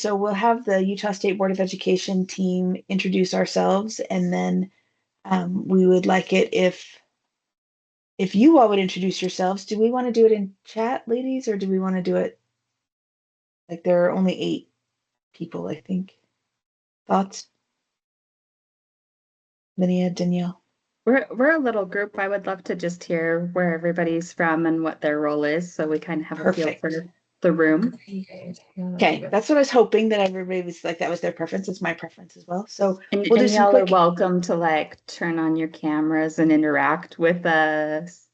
So we'll have the Utah State Board of Education team introduce ourselves, and then we would like it if you all would introduce yourselves. Do we want to do it in chat, ladies, or do we want to do it like there are only 8 people, I think? Thoughts? Linnea, Danielle? We're a little group. I would love to just hear where everybody's from and what their role is, so we kind of have a feel Perfect. for the room. Okay, that's what I was hoping, that everybody was like, that was their preference. It's my preference as well. So And, we'll do and some y'all are quick. welcome to like turn on your cameras and interact with us.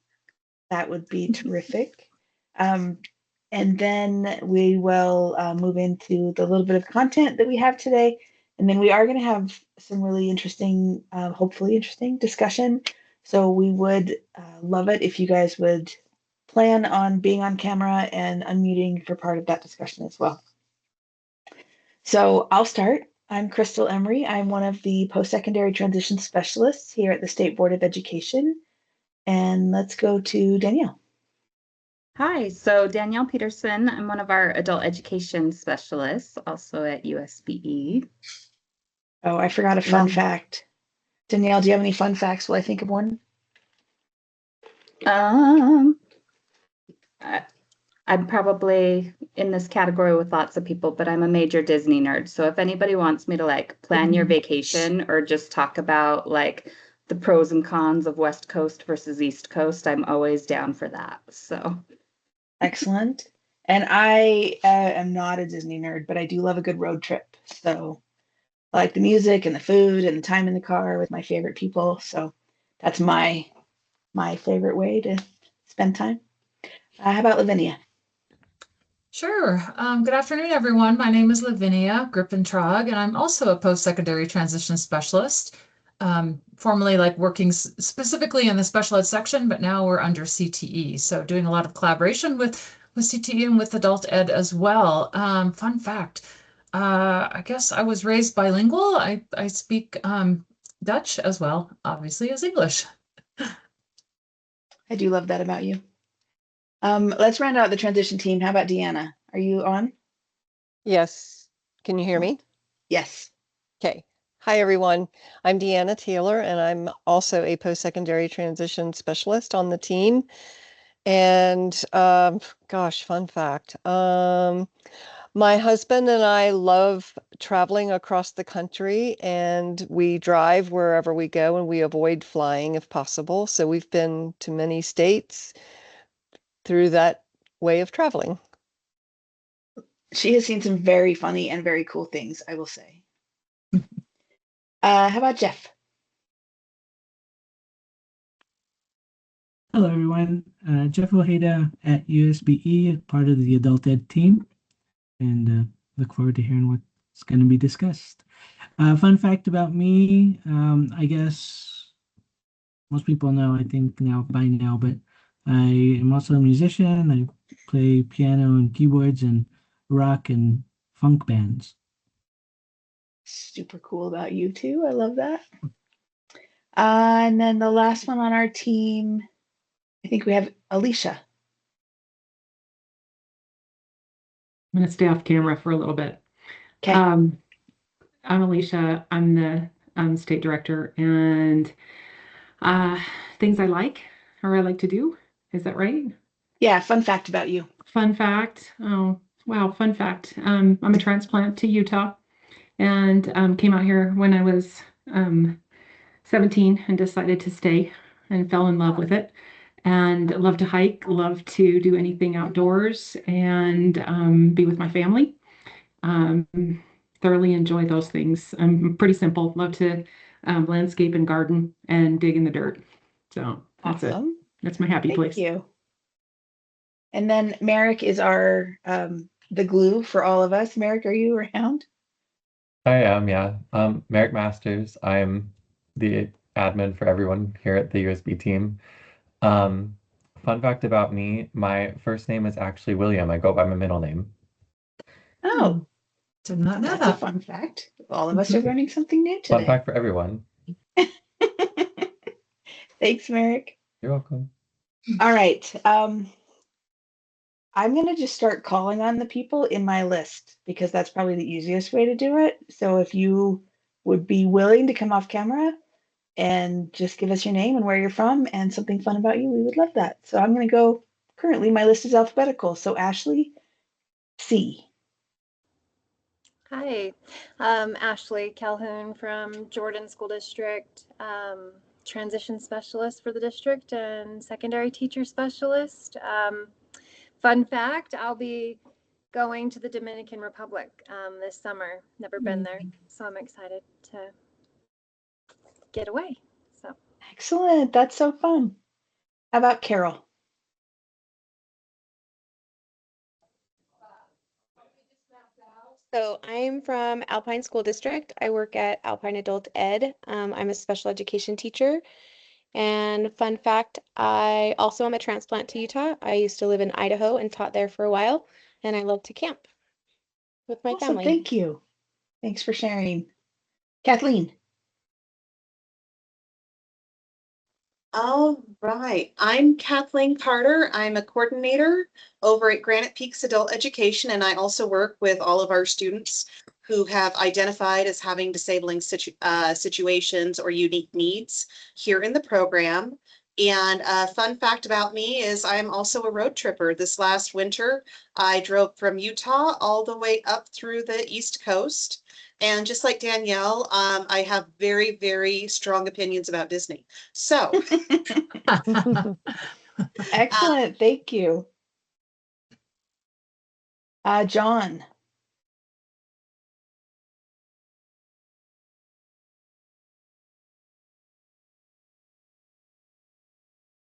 That would be terrific. And then we will move into the little bit of content that we have today. And then we are going to have some really interesting, hopefully interesting discussion. So we would love it if you guys would plan on being on camera and unmuting for part of that discussion as well. So I'll start. I'm Crystal Emery. I'm one of the post-secondary transition specialists here at the State Board of Education. And let's go to Danielle. Hi, so Danielle Peterson. I'm one of our adult education specialists, also at USBE. Oh, I forgot a fun fact. Danielle, do you have any fun facts? Will I think of one? I'm probably in this category with lots of people, but I'm a major Disney nerd. So if anybody wants me to like plan your vacation or just talk about like the pros and cons of West Coast versus East Coast, I'm always down for that. So excellent. And I am not a Disney nerd, but I do love a good road trip. So I like the music and the food and the time in the car with my favorite people. So that's my favorite way to spend time. How about Lavinia? Sure. Good afternoon, everyone. My name is Lavinia Grippentrog, and I'm also a post-secondary transition specialist, formerly like working specifically in the special ed section, but now we're under CTE. So doing a lot of collaboration with CTE and with adult ed as well. Fun fact, I guess I was raised bilingual. I speak Dutch as well, obviously, as English. I do love that about you. Let's round out the transition team. How about Deanna? Are you on? Yes. Can you hear me? Yes. Okay. Hi, everyone. I'm Deanna Taylor, and I'm also a post-secondary transition specialist on the team. And gosh, fun fact. My husband and I love traveling across the country, and we drive wherever we go, and we avoid flying if possible. So we've been to many states through that way of traveling. She has seen some very funny and very cool things, I will say. How about Jeff? Hello, everyone. Jeff Ojeda at USBE, part of the adult ed team, and look forward to hearing what's going to be discussed. Fun fact about me, I guess most people know, I think by now, but I am also a musician. I play piano and keyboards in rock and funk bands. Super cool about you too. I love that. And then the last one on our team, I think we have Alicia. I'm going to stay off camera for a little bit. Okay. I'm Alicia. I'm the state director, and things I like or I like to do. Is that right? Yeah, fun fact about you. Fun fact. Oh, wow. Fun fact. I'm a transplant to Utah and came out here when I was 17 and decided to stay and fell in love with it. And love to hike, love to do anything outdoors and be with my family. Thoroughly enjoy those things. I'm pretty simple. Love to landscape and garden and dig in the dirt. So that's awesome. It. That's my happy place. Thank you. And then Merrick is our the glue for all of us. Merrick, are you around? I am, yeah. Merrick Masters. I'm the admin for everyone here at the USB team. Fun fact about me, my first name is actually William. I go by my middle name. Oh, did not know that's that. a fun fact. All of us are learning something new today. Fun fact for everyone. Thanks, Merrick. You're welcome. All right. I'm going to just start calling on the people in my list because that's probably the easiest way to do it. So if you would be willing to come off camera and just give us your name and where you're from and something fun about you, we would love that. So I'm going to go, currently my list is alphabetical. So Ashley C. Hi, Ashley Calhoun from Jordan School District, transition specialist for the district and secondary teacher specialist. Fun fact, I'll be going to the Dominican Republic this summer. Never been there, so I'm excited to get away. So Excellent. That's so fun. How about Carol? So I'm from Alpine School District. I work at Alpine Adult Ed. I'm a special education teacher. And fun fact, I also am a transplant to Utah. I used to live in Idaho and taught there for a while, and I love to camp with my Awesome. family. Thank you. Thanks for sharing. Kathleen. All right, I'm Kathleen Carter. I'm a coordinator over at Granite Peaks Adult Education, and I also work with all of our students who have identified as having disabling situations or unique needs here in the program. And a fun fact about me is I'm also a road tripper. This last winter, I drove from Utah all the way up through the East Coast. And just like Danielle, I have very, very strong opinions about Disney. So Excellent. Thank you. John.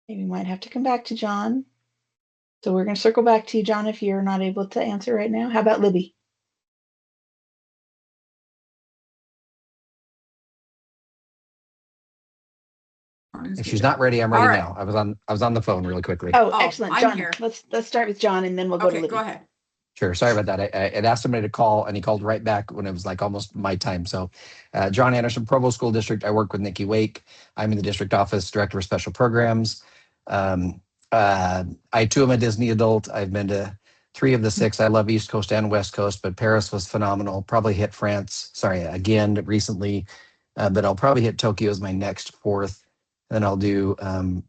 We might have to come back to John. So we're going to circle back to you, John, if you're not able to answer right now. How about Libby? If she's not ready, I'm ready All right. now. I was on the phone really quickly. Oh, Oh, excellent. I'm John, here. let's start with John and then we'll go to Okay, Libby. go ahead. Sure. Sorry about that. I had asked somebody to call and he called right back when it was like almost my time. So John Anderson, Provo School District. I work with Nikki Wake. I'm in the district office, director of special programs. I too am a Disney adult. I've been to 3 of the 6. I love East Coast and West Coast, but Paris was phenomenal. Probably hit France. Sorry, again, recently. But I'll probably hit Tokyo as my next 4th. Then I'll do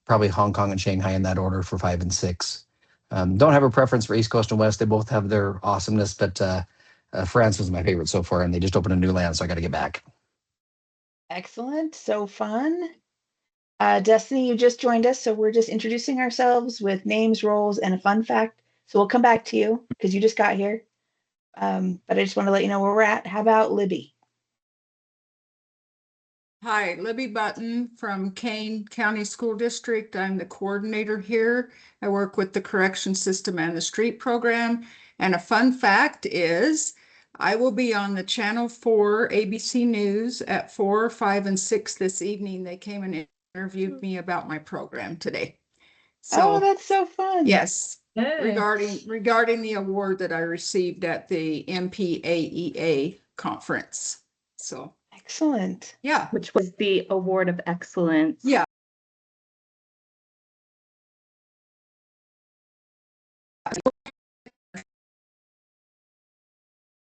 probably Hong Kong and Shanghai in that order for 5 and 6. Don't have a preference for East Coast and West. They both have their awesomeness, but France was my favorite so far, and they just opened a new land, so I got to get back. Excellent. So fun. Destiny, you just joined us, so we're just introducing ourselves with names, roles, and a fun fact. So we'll come back to you because you just got here. But I just want to let you know where we're at. How about Libby? Hi, Libby Button from Kane County School District. I'm the coordinator here. I work with the correction system and the street program. And a fun fact is I will be on the Channel 4 ABC News at 4, 5, and 6 this evening. They came and interviewed me about my program today. Oh, So that's so fun. yes, Yay. regarding the award that I received at the MPAEA conference. So Excellent. yeah. Which was the Award of Excellence. Yeah.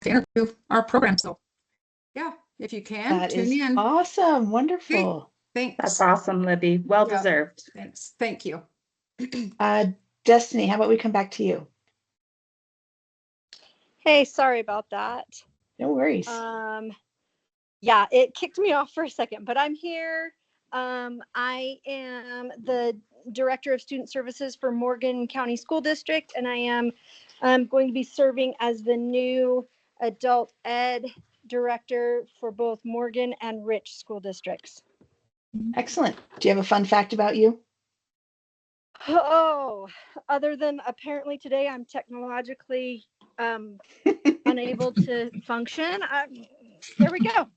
To interview our program. So yeah, if you can That tune is in. awesome. Wonderful. Thanks. That's awesome, Libby. Well Yeah. deserved. Thanks. Thank you. Destiny, how about we come back to you? hey, sorry about that. No worries. Yeah, it kicked me off for a second, but I'm here. I am the Director of Student Services for Morgan County School District, and I am going to be serving as the new Adult Ed Director for both Morgan and Rich School Districts. Excellent. Do you have a fun fact about you? Oh, other than apparently today I'm technologically unable to function. There we go.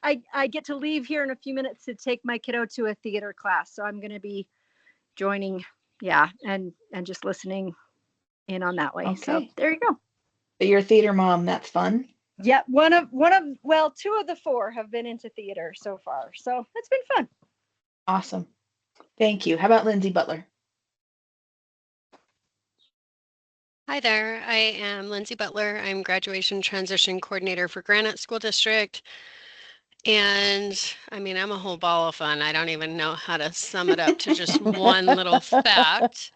I get to leave here in a few minutes to take my kiddo to a theater class. So I'm going to be joining, and just listening in on that way. So Okay. there you go. But you're a theater mom. That's fun. Yeah, well, 2 of the 4 have been into theater so far. So it's been fun. Awesome. Thank you. How about Lindsay Butler? Hi there, I am Lindsay Butler. I'm graduation transition coordinator for Granite School District. And I mean, I'm a whole ball of fun. I don't even know how to sum it up to just one little fact.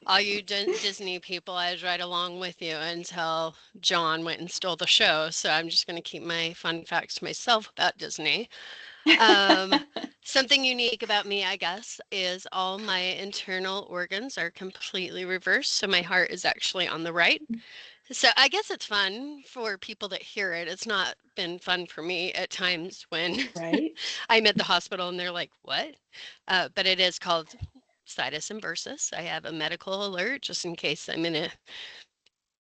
All you Disney people, I was right along with you until John went and stole the show. So I'm just going to keep my fun facts to myself about Disney. Um, Something unique about me, I guess, is all my internal organs are completely reversed. So my heart is actually on the right. So I guess it's fun for people that hear it. It's not been fun for me at times when Right? I'm at the hospital and they're like, what? But it is called situs inversus. I have a medical alert just in case I'm in a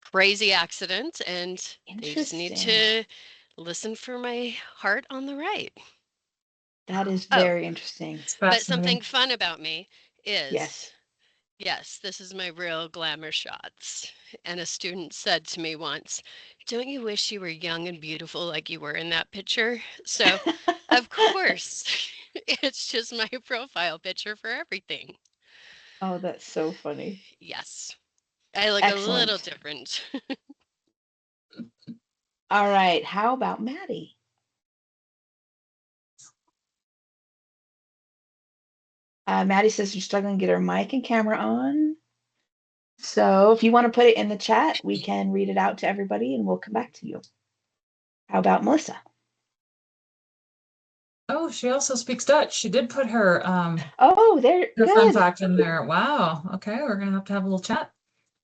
crazy accident and they just need Interesting. to listen for my heart on the right. That is Oh, very interesting. It's but fascinating. something fun about me is, Yes. yes, this is my real glamour shots. And a student said to me once, don't you wish you were young and beautiful like you were in that picture? So, of course, it's just my profile picture for everything. Oh, that's so funny. Yes, I look a little Excellent. different. All right. How about Maddie? Maddie says she's struggling to get her mic and camera on. So if you want to put it in the chat, we can read it out to everybody and we'll come back to you. How about Melissa? Oh, she also speaks Dutch. She did put Oh, there, her fun good. fact in there. Wow. Okay, we're gonna have a little chat.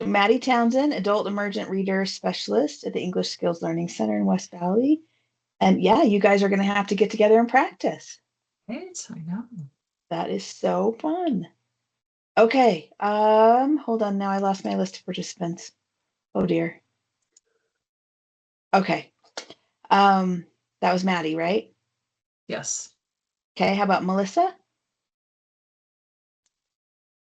Maddie Townsend, Adult Emergent Reader Specialist at the English Skills Learning Center in West Valley. And yeah, you guys are going to have to get together and practice. Right, I know. That is so fun. Okay, hold on. Now I lost my list of participants. Oh dear. Okay. That was Maddie, right? Yes. Okay, how about Melissa?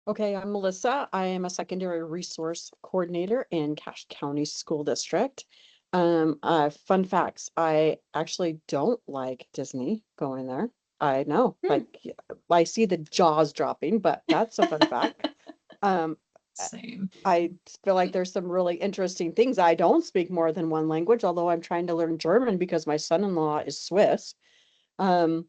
Okay, I'm Melissa. I am a secondary resource coordinator in Cache County School District. Fun facts, I actually don't like Disney going there. I know, like I see the jaws dropping, but that's a fun fact. Same. I feel like there's some really interesting things. I don't speak more than one language, although I'm trying to learn German because my son-in-law is Swiss. And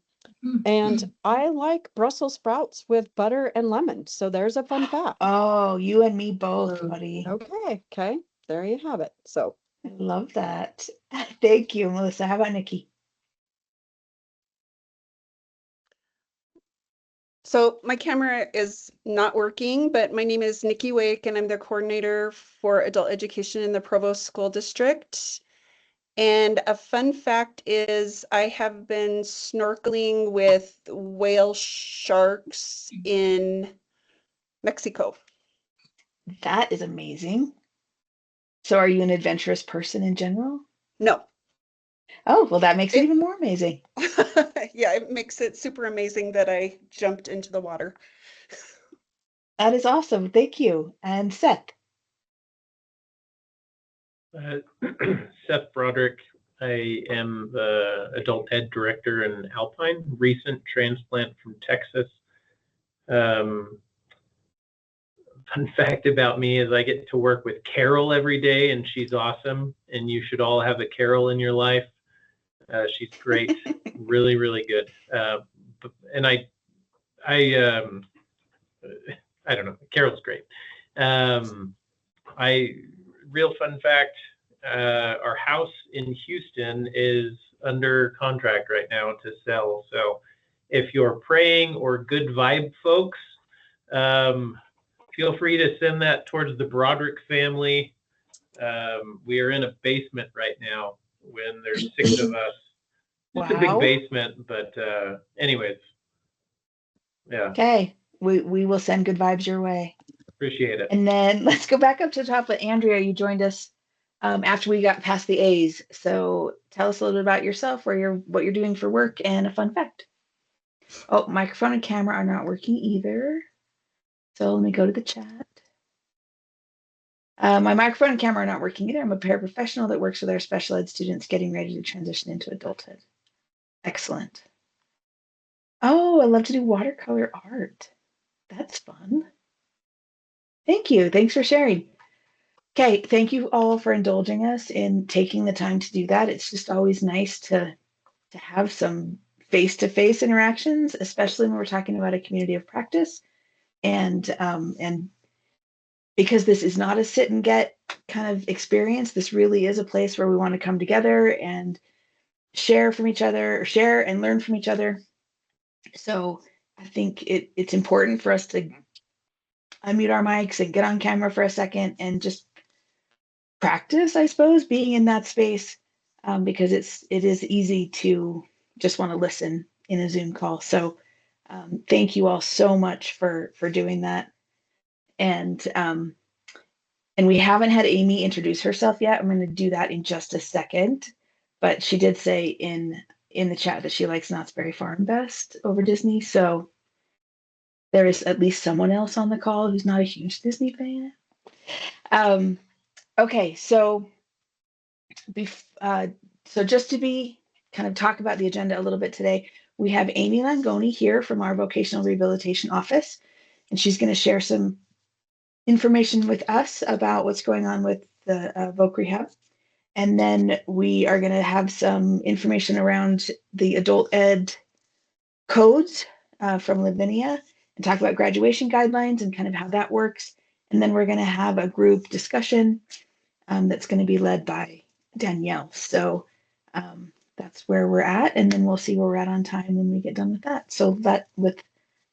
I like Brussels sprouts with butter and lemon. So there's a fun fact. Oh, you and me both, buddy. Okay. There you have it. So I love that. Thank you, Melissa. How about Nikki? So my camera is not working, but my name is Nikki Wake and I'm the coordinator for adult education in the Provost School District. And a fun fact is I have been snorkeling with whale sharks in Mexico. That is amazing. So are you an adventurous person in general? No. Oh, well, that makes it even more amazing. Yeah, it makes it super amazing that I jumped into the water. That is awesome. Thank you. And Seth. Seth Broderick. I am the adult ed director in Alpine, recent transplant from Texas. Fun fact about me is I get to work with Carol every day, and she's awesome. And you should all have a Carol in your life. She's great, really, really good. And I don't know. Carol's great. Real fun fact. Our house in Houston is under contract right now to sell. So if you're praying or good vibe folks, feel free to send that towards the Broderick family. We are in a basement right now when there's 6 of us. It's a big basement, but anyways, yeah. Okay, we will send good vibes your way. Appreciate it. And then let's go back up to the top. But Andrea, you joined us after we got past the A's. So tell us a little bit about yourself, what you're doing for work, and a fun fact. Oh, microphone and camera are not working either. So let me go to the chat. My microphone and camera are not working either. I'm a paraprofessional that works with our special ed students getting ready to transition into adulthood. Excellent. Oh, I love to do watercolor art. That's fun. Thank you. Thanks for sharing. Okay, thank you all for indulging us in taking the time to do that. It's just always nice to have some face-to-face interactions, especially when we're talking about a community of practice. And because this is not a sit and get kind of experience, this really is a place where we want to come together and share from each other, share and learn from each other. So I think it's important for us to unmute our mics and get on camera for a second and just practice, I suppose, being in that space, because it is easy to just want to listen in a Zoom call. So thank you all so much for doing that. And we haven't had Amy introduce herself yet. I'm going to do that in just a second. But she did say in the chat that she likes Knott's Berry Farm best over Disney. So there is at least someone else on the call who's not a huge Disney fan. Okay, so just to be kind of talk about the agenda a little bit today, we have Amy Langoni here from our vocational rehabilitation office, and she's going to share some information with us about what's going on with the voc rehab. And then we are going to have some information around the adult ed codes from Lavinia and talk about graduation guidelines and kind of how that works. And then we're going to have a group discussion that's going to be led by Danielle. So that's where we're at. And then we'll see where we're at on time when we get done with that. So that, with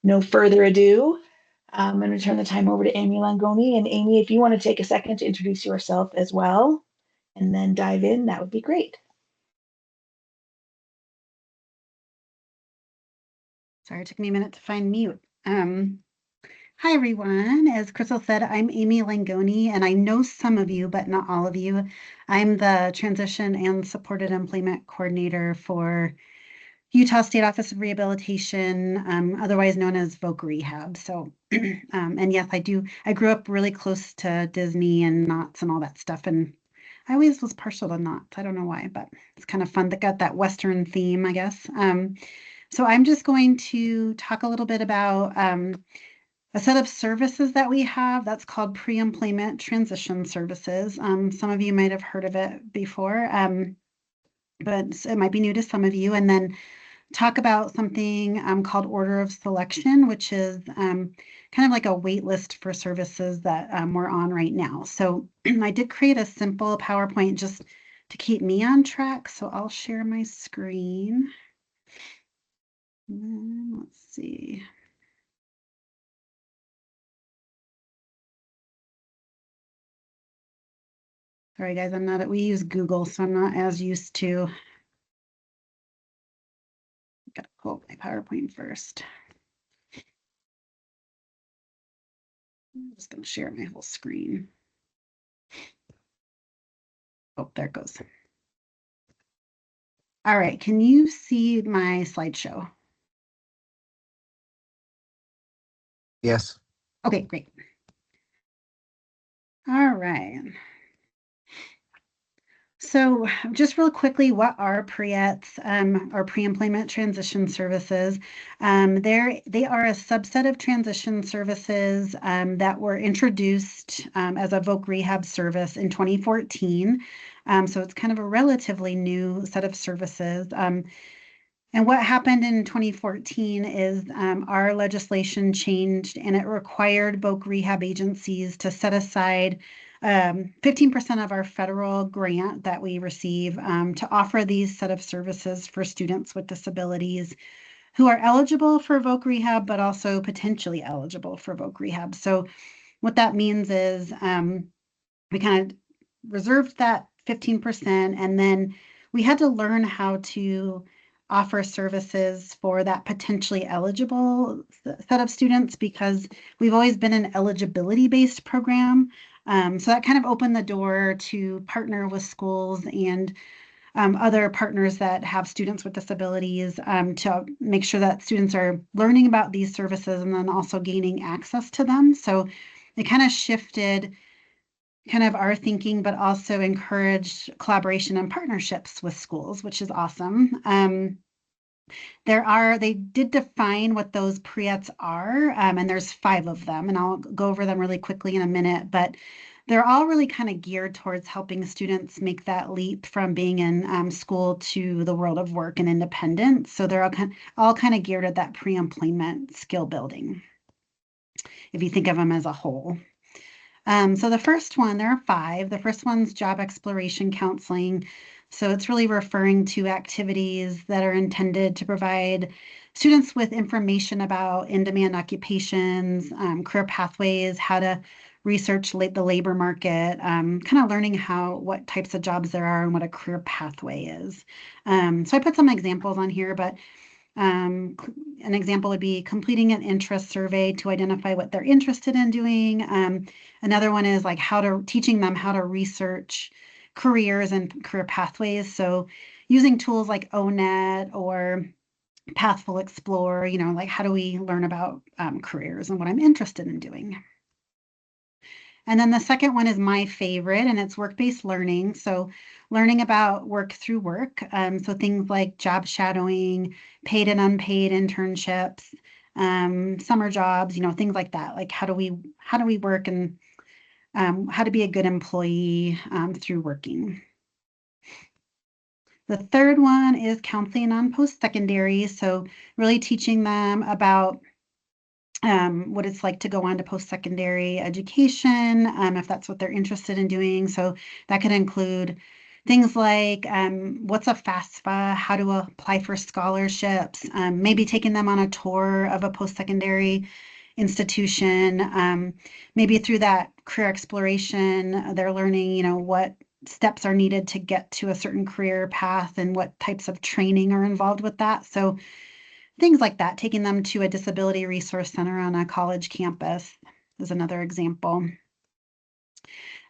no further ado, I'm going to turn the time over to Amy Langoni. And Amy, if you want to take a second to introduce yourself as well and then dive in, that would be great. Sorry, it took me a minute to find mute. Hi, everyone. As Crystal said, I'm Amy Langoni, and I know some of you, but not all of you. I'm the Transition and Supported Employment Coordinator for Utah State Office of Rehabilitation, otherwise known as voc rehab. So, and yes, I grew up really close to Disney and Knott's and all that stuff, and I always was partial to Knott's. I don't know why, but it's kind of fun. That got that Western theme, I guess. So I'm just going to talk a little bit about a set of services that we have that's called pre-employment transition services. Some of you might have heard of it before, but it might be new to some of you. And then talk about something called order of selection, which is kind of like a wait list for services that we're on right now. So I did create a simple PowerPoint just to keep me on track. So I'll share my screen. Let's see. Sorry, guys, we use Google, so I'm not as used to. Gotta pull up my PowerPoint first. I'm just gonna share my whole screen. Oh, there it goes. All right, can you see my slideshow? Yes. Okay, great. All right. So just real quickly, what are pre-ETS or pre-employment transition services? They are a subset of transition services that were introduced as a voc rehab service in 2014. So it's kind of a relatively new set of services. And what happened in 2014 is our legislation changed and it required voc rehab agencies to set aside 15% of our federal grant that we receive to offer these set of services for students with disabilities who are eligible for voc rehab, but also potentially eligible for voc rehab. So what that means is we kind of reserved that 15%, and then we had to learn how to offer services for that potentially eligible set of students because we've always been an eligibility-based program. So that kind of opened the door to partner with schools and other partners that have students with disabilities to make sure that students are learning about these services and then also gaining access to them. So it kind of shifted kind of our thinking, but also encouraged collaboration and partnerships with schools, which is awesome. They did define what those pre-ETs are, and there's 5 of them, and I'll go over them really quickly in a minute, but they're all really kind of geared towards helping students make that leap from being in school to the world of work and independence. So they're all kind of geared at that pre-employment skill building, if you think of them as a whole. So the first one, there are 5. The first one's job exploration counseling. So it's really referring to activities that are intended to provide students with information about in-demand occupations, career pathways, how to research the labor market, kind of learning what types of jobs there are and what a career pathway is. So I put some examples on here, but an example would be completing an interest survey to identify what they're interested in doing. Another one is like teaching them how to research careers and career pathways. So using tools like ONET or Pathful Explorer, like how do we learn about careers and what I'm interested in doing. And then the second one is my favorite, and it's work-based learning. So learning about work through work. So things like job shadowing, paid and unpaid internships, summer jobs, things like that. Like how do we work and how to be a good employee through working. The third one is counseling on post-secondary. So really teaching them about what it's like to go on to post-secondary education, if that's what they're interested in doing. So that could include things like what's a FAFSA, how to apply for scholarships, maybe taking them on a tour of a post-secondary institution. Maybe through that career exploration, they're learning, what steps are needed to get to a certain career path and what types of training are involved with that. So things like that, taking them to a disability resource center on a college campus is another example.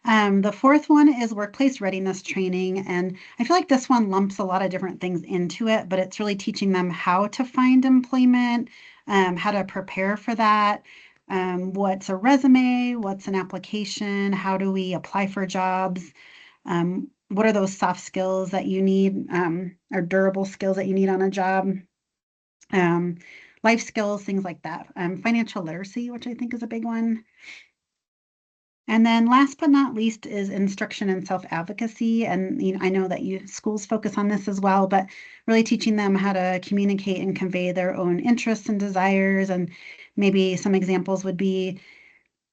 The fourth one is workplace readiness training. And I feel like this one lumps a lot of different things into it, but it's really teaching them how to find employment, how to prepare for that, what's a resume, what's an application, how do we apply for jobs, what are those soft skills that you need, or durable skills that you need on a job. Life skills, things like that. Financial literacy, which I think is a big one. And then last but not least is instruction and self-advocacy. And I know that schools focus on this as well, but really teaching them how to communicate and convey their own interests and desires. And maybe some examples would be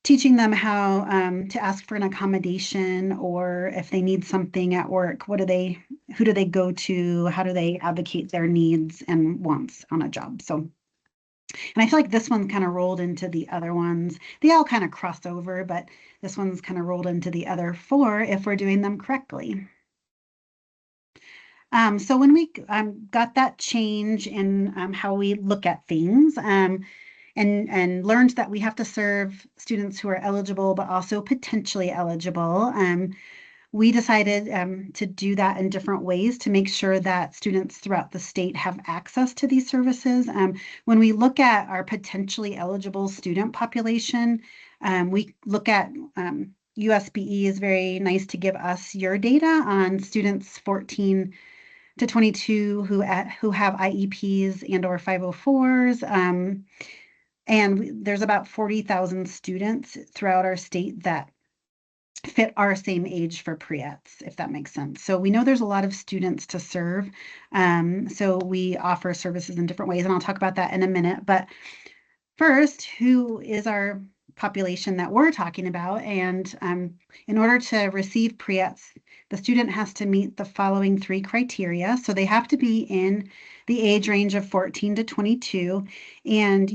teaching them how to ask for an accommodation, or if they need something at work, who do they go to? How do they advocate their needs and wants on a job? So, and I feel like this one's kind of rolled into the other ones. They all kind of cross over, but this one's kind of rolled into the other 4 if we're doing them correctly. So when we got that change in how we look at things, and learned that we have to serve students who are eligible, but also potentially eligible, we decided to do that in different ways to make sure that students throughout the state have access to these services. When we look at our potentially eligible student population, we look at USBE is very nice to give us your data on students 14 to 22 who have IEPs and or 504s. And there's about 40,000 students throughout our state that fit our same age for pre-ets, if that makes sense. So we know there's a lot of students to serve. So we offer services in different ways, and I'll talk about that in a minute. But first, who is our population that we're talking about? And in order to receive pre-ets, the student has to meet the following 3 criteria. So they have to be in the age range of 14 to 22. And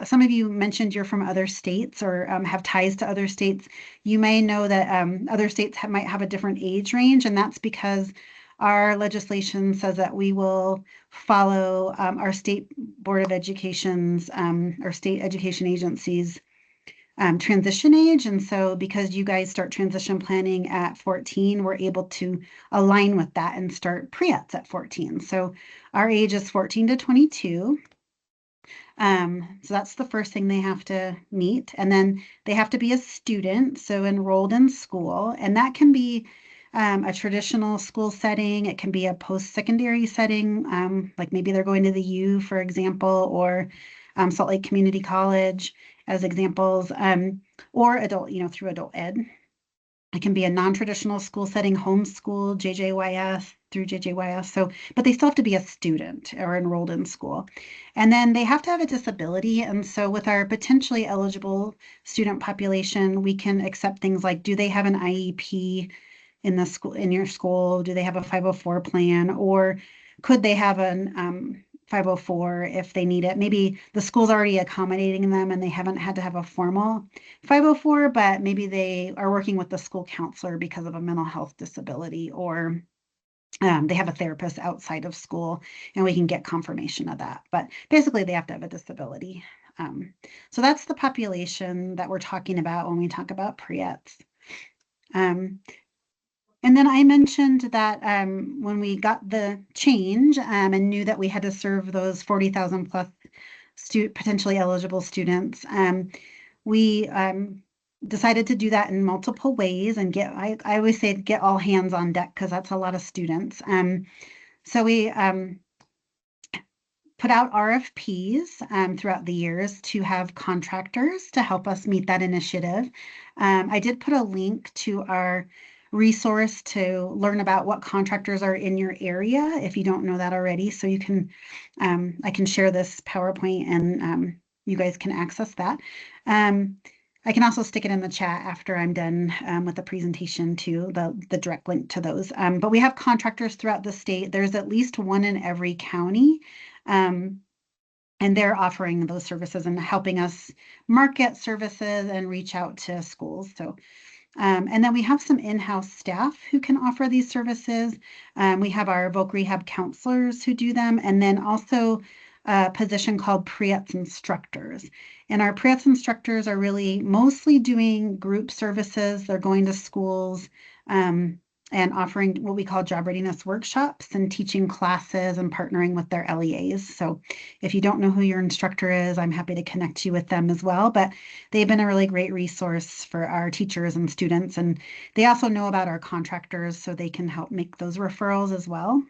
some of you mentioned you're from other states or have ties to other states. You may know that other states might have a different age range, and that's because our legislation says that we will follow our state board of education's or state education agencies transition age. And so because you guys start transition planning at 14, we're able to align with that and start pre-ets at 14. So our age is 14 to 22. So that's the first thing they have to meet. And then they have to be a student, so enrolled in school. And that can be a traditional school setting. It can be a post-secondary setting, like maybe they're going to the U, for example, or Salt Lake Community College as examples, or adult, through adult ed. It can be a non-traditional school setting, homeschool, JJYS through JJYS. So, but they still have to be a student or enrolled in school. And then they have to have a disability. And so with our potentially eligible student population, we can accept things like, do they have an IEP in the school, in your school? Do they have a 504 plan? Or could they have an 504 if they need it? Maybe the school's already accommodating them and they haven't had to have a formal 504, but maybe they are working with the school counselor because of a mental health disability, or they have a therapist outside of school and we can get confirmation of that. But basically, they have to have a disability. So that's the population that we're talking about when we talk about pre-ETs. And then I mentioned that when we got the change and knew that we had to serve those 40,000 plus potentially eligible students, we decided to do that in multiple ways and I always say get all hands on deck because that's a lot of students. So we put out RFPs throughout the years to have contractors to help us meet that initiative. I did put a link to our resource to learn about what contractors are in your area if you don't know that already. So you can, I can share this PowerPoint and you guys can access that. I can also stick it in the chat after I'm done with the presentation too, the direct link to those. But we have contractors throughout the state. There's at least one in every county. And they're offering those services and helping us market services and reach out to schools. So, and then we have some in-house staff who can offer these services. We have our voc rehab counselors who do them, and then also a position called pre-ETS instructors. And our pre-ETS instructors are really mostly doing group services. They're going to schools and offering what we call job readiness workshops and teaching classes and partnering with their LEAs. So if you don't know who your instructor is, I'm happy to connect you with them as well. But they've been a really great resource for our teachers and students. And they also know about our contractors, so they can help make those referrals as well.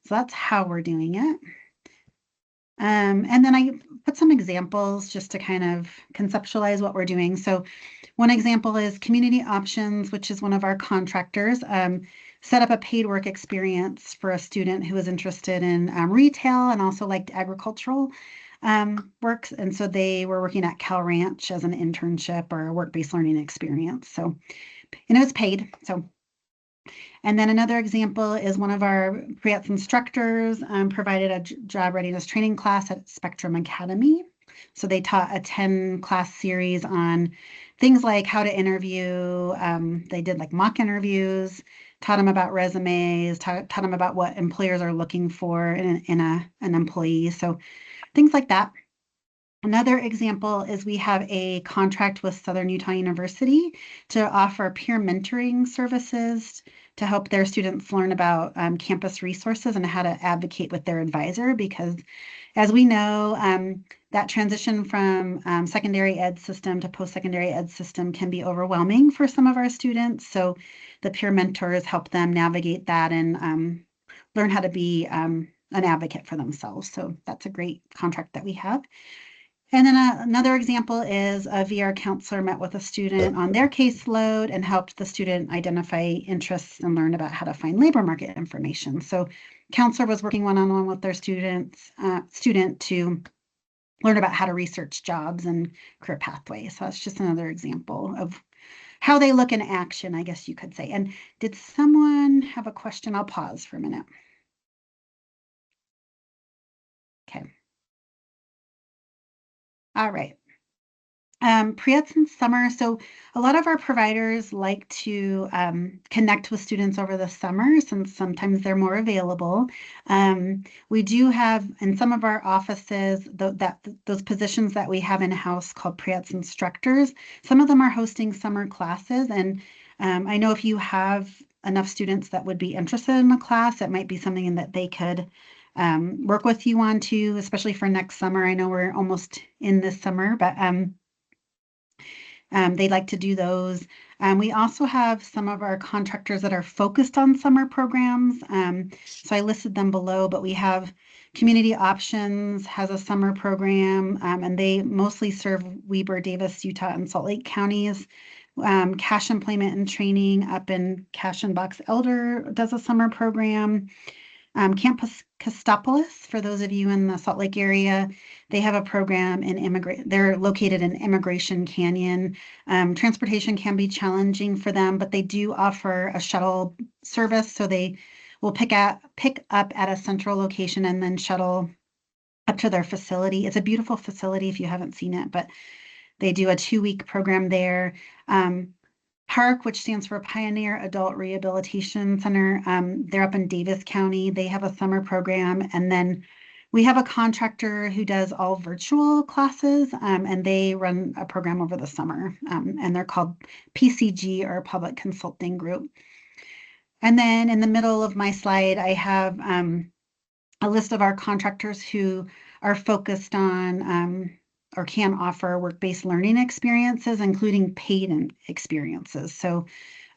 So that's how we're doing it. And then I put some examples just to kind of conceptualize what we're doing. So one example is Community Options, which is one of our contractors, set up a paid work experience for a student who was interested in retail and also liked agricultural works. And so they were working at Cal Ranch as an internship or a work-based learning experience. So, and it was paid. So, and then another example is one of our pre-ETS instructors provided a job readiness training class at Spectrum Academy. So they taught a 10-class series on things like how to interview. They did like mock interviews, taught them about resumes, taught them about what employers are looking for in an employee. So things like that. Another example is we have a contract with Southern Utah University to offer peer mentoring services to help their students learn about campus resources and how to advocate with their advisor, because as we know, that transition from secondary ed system to post-secondary ed system can be overwhelming for some of our students. So the peer mentors help them navigate that and learn how to be an advocate for themselves. So that's a great contract that we have. And then another example is a VR counselor met with a student on their caseload and helped the student identify interests and learn about how to find labor market information. So counselor was working one-on-one with their student to learn about how to research jobs and career pathways. So that's just another example of how they look in action, I guess you could say. And did someone have a question? I'll pause for a minute. Okay. All right. Pre-ETs in summer. So a lot of our providers like to connect with students over the summer since sometimes they're more available. We do have in some of our offices those positions that we have in-house called pre-ETs instructors. Some of them are hosting summer classes, and I know if you have enough students that would be interested in a class, it might be something that they could work with you on too, especially for next summer. I know we're almost in this summer, but they like to do those. We also have some of our contractors that are focused on summer programs. So I listed them below, but we have Community Options has a summer program, and they mostly serve Weber, Davis, Utah, and Salt Lake counties. Cash Employment and Training up in Cash and Box Elder does a summer program. Campus Costopolis, for those of you in the Salt Lake area, they have a program in they're located in Immigration Canyon. Transportation can be challenging for them, but they do offer a shuttle service, so they will pick up at a central location and then shuttle up to their facility. It's a beautiful facility if you haven't seen it, but they do a 2-week program there. PARC, which stands for Pioneer Adult Rehabilitation Center, they're up in Davis County. They have a summer program. And then we have a contractor who does all virtual classes, and they run a program over the summer. And they're called PCG, or Public Consulting Group. And then in the middle of my slide, I have a list of our contractors who are focused on or can offer work-based learning experiences, including paid experiences. So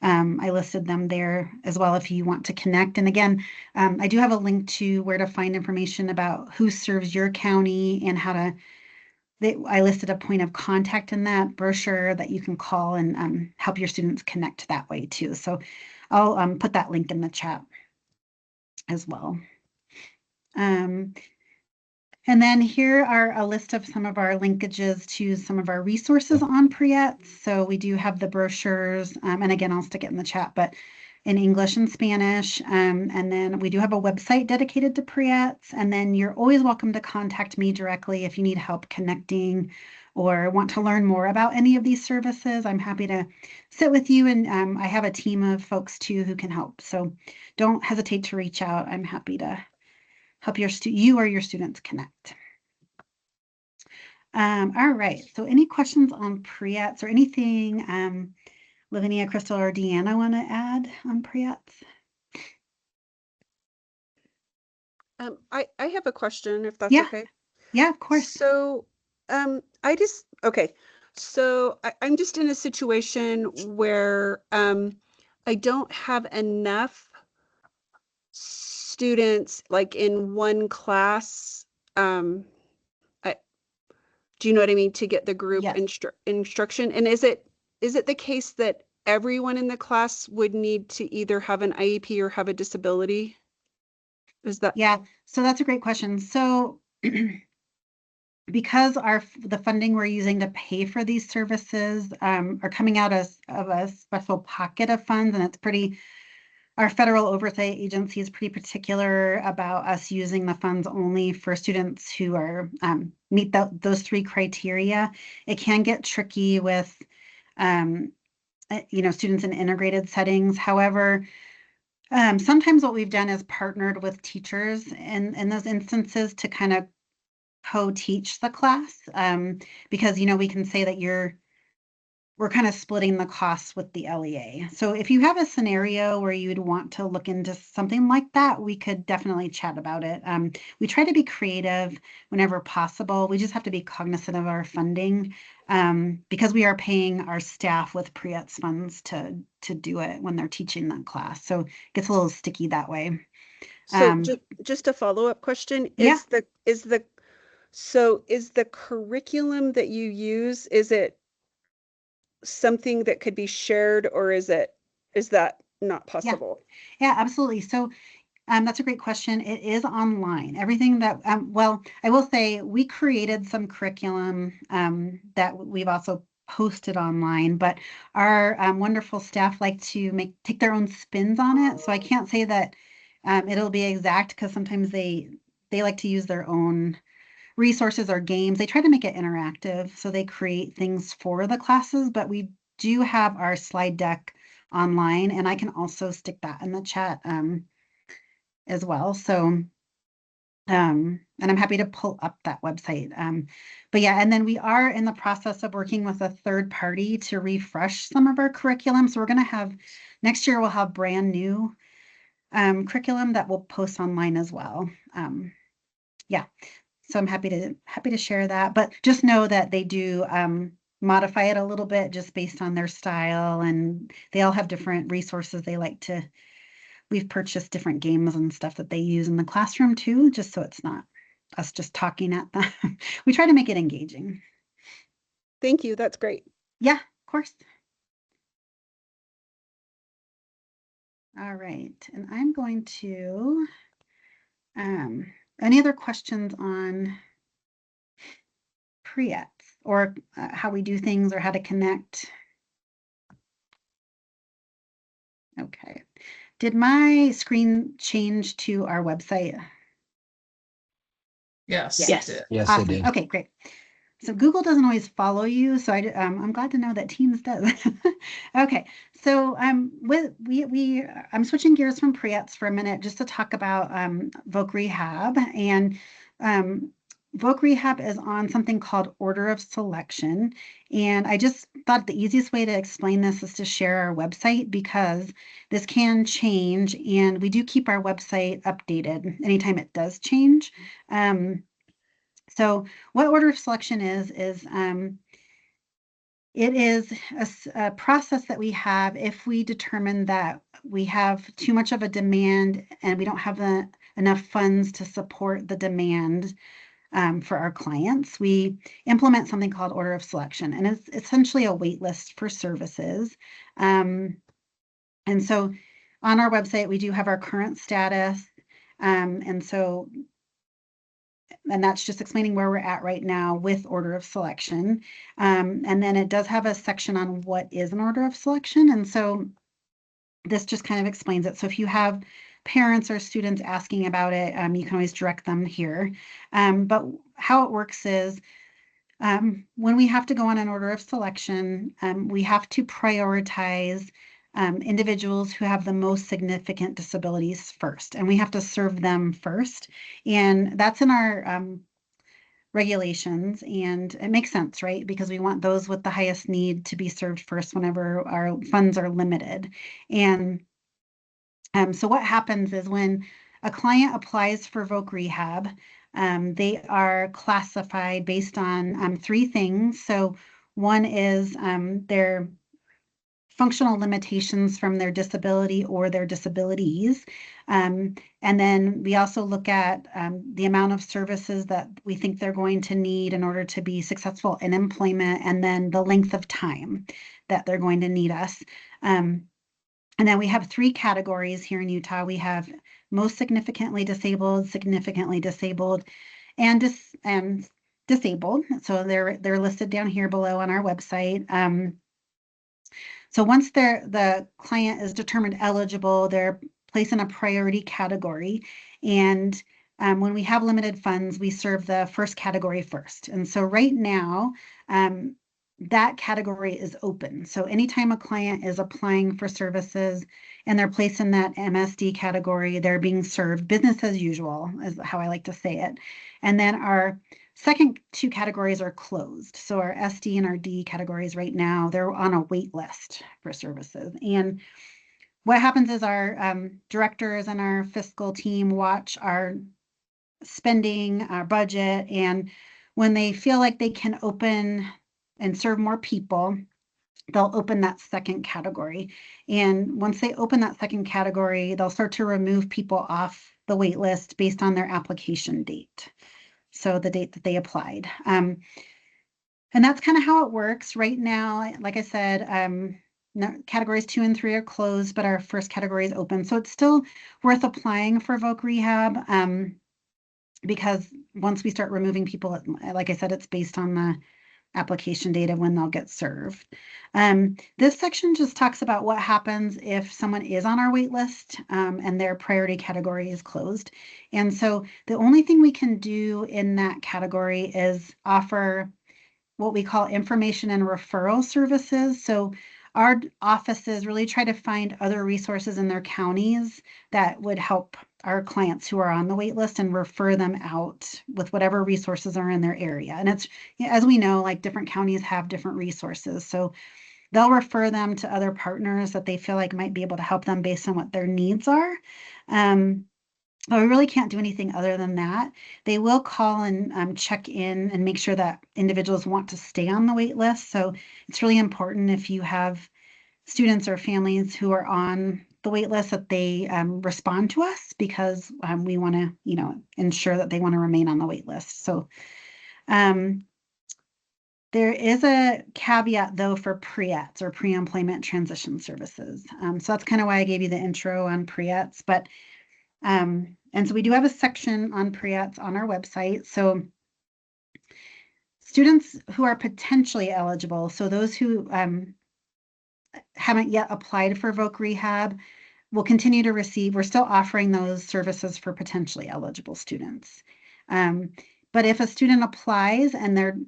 I listed them there as well if you want to connect. And again, I do have a link to where to find information about who serves your county and how to, I listed a point of contact in that brochure that you can call and help your students connect that way too. So I'll put that link in the chat as well. And then here are a list of some of our linkages to some of our resources on PREETs. So we do have the brochures, and again, I'll stick it in the chat, but in English and Spanish. And then we do have a website dedicated to PREETs. And then you're always welcome to contact me directly if you need help connecting or want to learn more about any of these services. I'm happy to sit with you, and I have a team of folks too who can help. So don't hesitate to reach out. I'm happy to help you or your students connect. All right, so any questions on PREETs or anything Lavinia, Crystal, or Deanna want to add on PREETs? I have a question, if that's okay. Yeah, of course. So I'm just in a situation where I don't have enough students like in one class. Do you know what I mean, to get the group instruction? And is it the case that everyone in the class would need to either have an IEP or have a disability? Is that? Yeah, so that's a great question. So because the funding we're using to pay for these services are coming out of a special pocket of funds, and it's our federal oversight agency is pretty particular about us using the funds only for students who are meet those 3 criteria. It can get tricky with students in integrated settings. However, sometimes what we've done is partnered with teachers in those instances to kind of co-teach the class, because we can say that we're kind of splitting the costs with the LEA. So if you have a scenario where you'd want to look into something like that, we could definitely chat about it. We try to be creative whenever possible. We just have to be cognizant of our funding, because we are paying our staff with PREETs funds to do it when they're teaching that class. So it gets a little sticky that way. So just a follow-up question. Is the curriculum that you use, is it something that could be shared, or is that not possible? Yeah, absolutely. So that's a great question. It is online. Everything that, well, I will say we created some curriculum that we've also posted online, but our wonderful staff like to take their own spins on it. So I can't say that it'll be exact, because sometimes they like to use their own resources or games. They try to make it interactive, so they create things for the classes, but we do have our slide deck online, and I can also stick that in the chat as well. So and I'm happy to pull up that website. But yeah, and then we are in the process of working with a third party to refresh some of our curriculum. So we're going to have, next year we'll have brand new curriculum that we'll post online as well. Yeah, so I'm happy to share that, but just know that they do modify it a little bit just based on their style, and they all have different resources they like to. We've purchased different games and stuff that they use in the classroom too, just so it's not us just talking at them. We try to make it engaging. Thank you. That's great. Yeah, of course. All right, and I'm going to, any other questions on pre-ETs or how we do things or how to connect? Okay. Did my screen change to our website? Yes, Yes. it did. Yes, it Awesome. did. Okay, great. So Google doesn't always follow you, so I'm glad to know that Teams does. Okay, so I'm switching gears from pre-ETs for a minute just to talk about Voc Rehab, and Voc Rehab is on something called order of selection, and I just thought the easiest way to explain this is to share our website because this can change, and we do keep our website updated anytime it does change. So what order of selection is it is a process that we have if we determine that we have too much of a demand and we don't have enough funds to support the demand for our clients. We implement something called order of selection, and it's essentially a wait list for services. And so on our website, we do have our current status. And that's just explaining where we're at right now with order of selection. And then it does have a section on what is an order of selection. And so this just kind of explains it. So if you have parents or students asking about it, you can always direct them here. But how it works is when we have to go on an order of selection, we have to prioritize individuals who have the most significant disabilities first, and we have to serve them first. And that's in our regulations, and it makes sense, right? Because we want those with the highest need to be served first whenever our funds are limited. And so what happens is when a client applies for Voc Rehab, they are classified based on three things. So one is their functional limitations from their disability or their disabilities. And then we also look at the amount of services that we think they're going to need in order to be successful in employment, and then the length of time that they're going to need us. And then we have three categories here in Utah. We have most significantly disabled, and disabled. So they're listed down here below on our website. So once the client is determined eligible, they're placed in a priority category. And when we have limited funds, we serve the first category first. And so right now, that category is open. So anytime a client is applying for services and they're placed in that MSD category, they're being served business as usual, is how I like to say it. And then our second two categories are closed. So our SD and our D categories right now, they're on a wait list for services. And what happens is our directors and our fiscal team watch our spending, our budget, and when they feel like they can open and serve more people, they'll open that second category. And once they open that second category, they'll start to remove people off the wait list based on their application date. So the date that they applied. And that's kind of how it works right now. Like I said, categories 2 and 3 are closed, but our first category is open. So it's still worth applying for Voc Rehab because once we start removing people, like I said, it's based on the application data when they'll get served. This section just talks about what happens if someone is on our wait list and their priority category is closed. And so the only thing we can do in that category is offer what we call information and referral services. So our offices really try to find other resources in their counties that would help our clients who are on the wait list and refer them out with whatever resources are in their area. And it's, as we know, like different counties have different resources. So they'll refer them to other partners that they feel like might be able to help them based on what their needs are. But we really can't do anything other than that. They will call and check in and make sure that individuals want to stay on the wait list. So it's really important if you have students or families who are on the wait list that they respond to us because we want to, ensure that they want to remain on the wait list. So There is a caveat though for pre-ETs or pre-employment transition services. So that's kind of why I gave you the intro on pre-ETs, but and so we do have a section on pre-ETs on our website. So students who are potentially eligible, so those who haven't yet applied for voc rehab, will continue to receive, we're still offering those services for potentially eligible students. But if a student applies and they're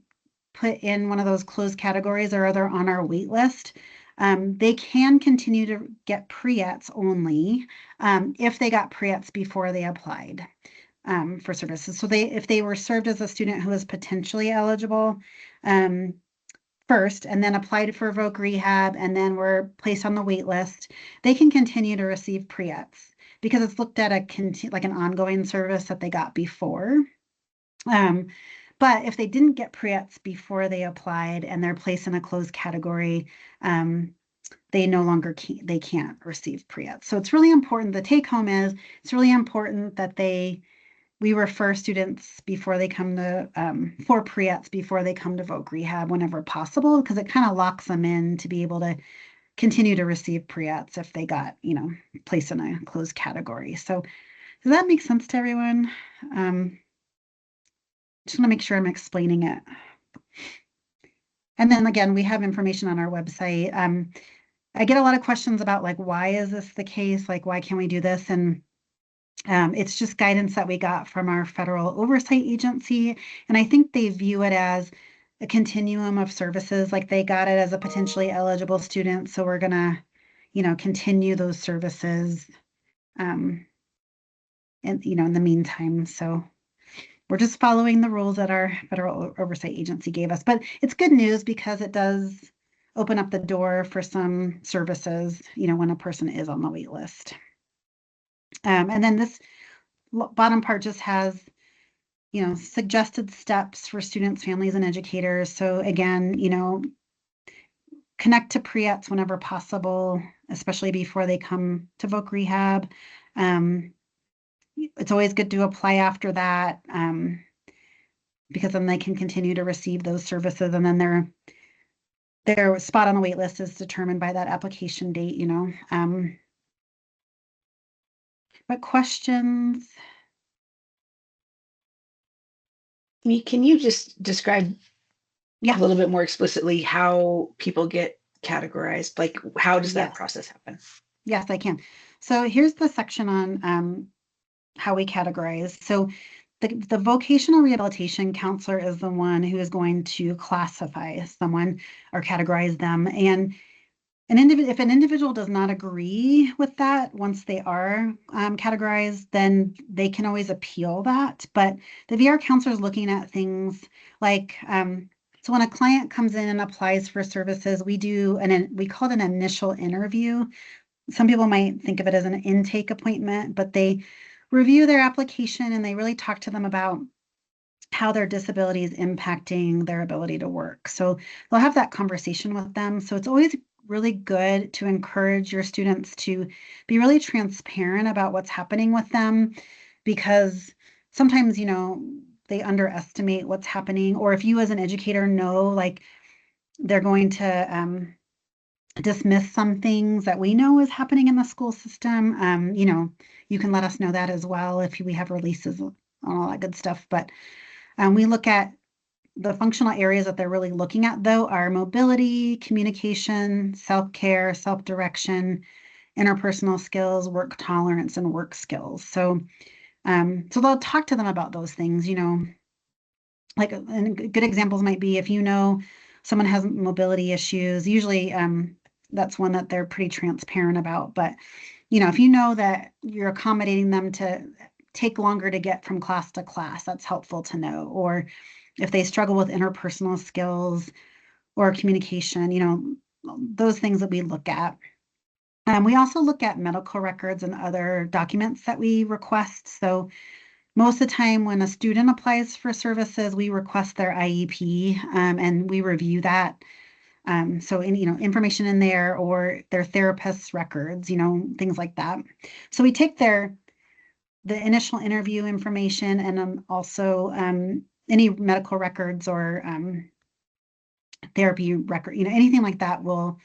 put in one of those closed categories or they're on our wait list, they can continue to get pre-ETs only if they got pre-ETs before they applied for services. So if they were served as a student who was potentially eligible first and then applied for voc rehab and then were placed on the wait list, they can continue to receive pre-ETs because it's looked at like an ongoing service that they got before. But if they didn't get pre-ETs before they applied and they're placed in a closed category, they no longer can't receive pre-ETs. So it's really important. The take home is it's really important that we refer students before they come to for pre-ETs before they come to voc rehab whenever possible, because it kind of locks them in to be able to continue to receive pre-ETs if they got placed in a closed category. So does that make sense to everyone? Just want to make sure I'm explaining it. And then again, we have information on our website. I get a lot of questions about like, why is this the case? Like, why can't we do this? And it's just guidance that we got from our federal oversight agency. And I think they view it as a continuum of services. Like they got it as a potentially eligible student. So we're gonna, continue those services and, in the meantime. So we're just following the rules that our federal oversight agency gave us. But it's good news because it does open up the door for some services, when a person is on the wait list. And then this bottom part just has, suggested steps for students, families, and educators. So again, connect to pre-ETs whenever possible, especially before they come to voc rehab. It's always good to apply after that because then they can continue to receive those services, and then their spot on the wait list is determined by that application date, But questions? Can you just describe a little bit more explicitly how people get categorized? Like, how does that process happen? Yes, I can. So here's the section on how we categorize. So the vocational rehabilitation counselor is the one who is going to classify someone or categorize them. And if an individual does not agree with that, once they are categorized, then they can always appeal that. But the VR counselor is looking at things like, so when a client comes in and applies for services, we call it an initial interview. Some people might think of it as an intake appointment, but they review their application and they really talk to them about how their disability is impacting their ability to work. So they'll have that conversation with them. So it's always really good to encourage your students to be really transparent about what's happening with them, because sometimes, they underestimate what's happening. Or if you as an educator know, like they're going to dismiss some things that we know is happening in the school system, you can let us know that as well if we have releases on all that good stuff. But we look at the functional areas that they're really looking at, though, are mobility, communication, self-care, self-direction, interpersonal skills, work tolerance, and work skills. So they'll talk to them about those things, like and good examples might be if someone has mobility issues, usually that's one that they're pretty transparent about. But, if you know that you're accommodating them to take longer to get from class to class, that's helpful to know. Or if they struggle with interpersonal skills or communication, those things that we look at. We also look at medical records and other documents that we request. So most of the time when a student applies for services, we request their IEP and we review that. So information in there or their therapist's records, things like that. So we take the initial interview information and also any medical records or therapy record, anything like that will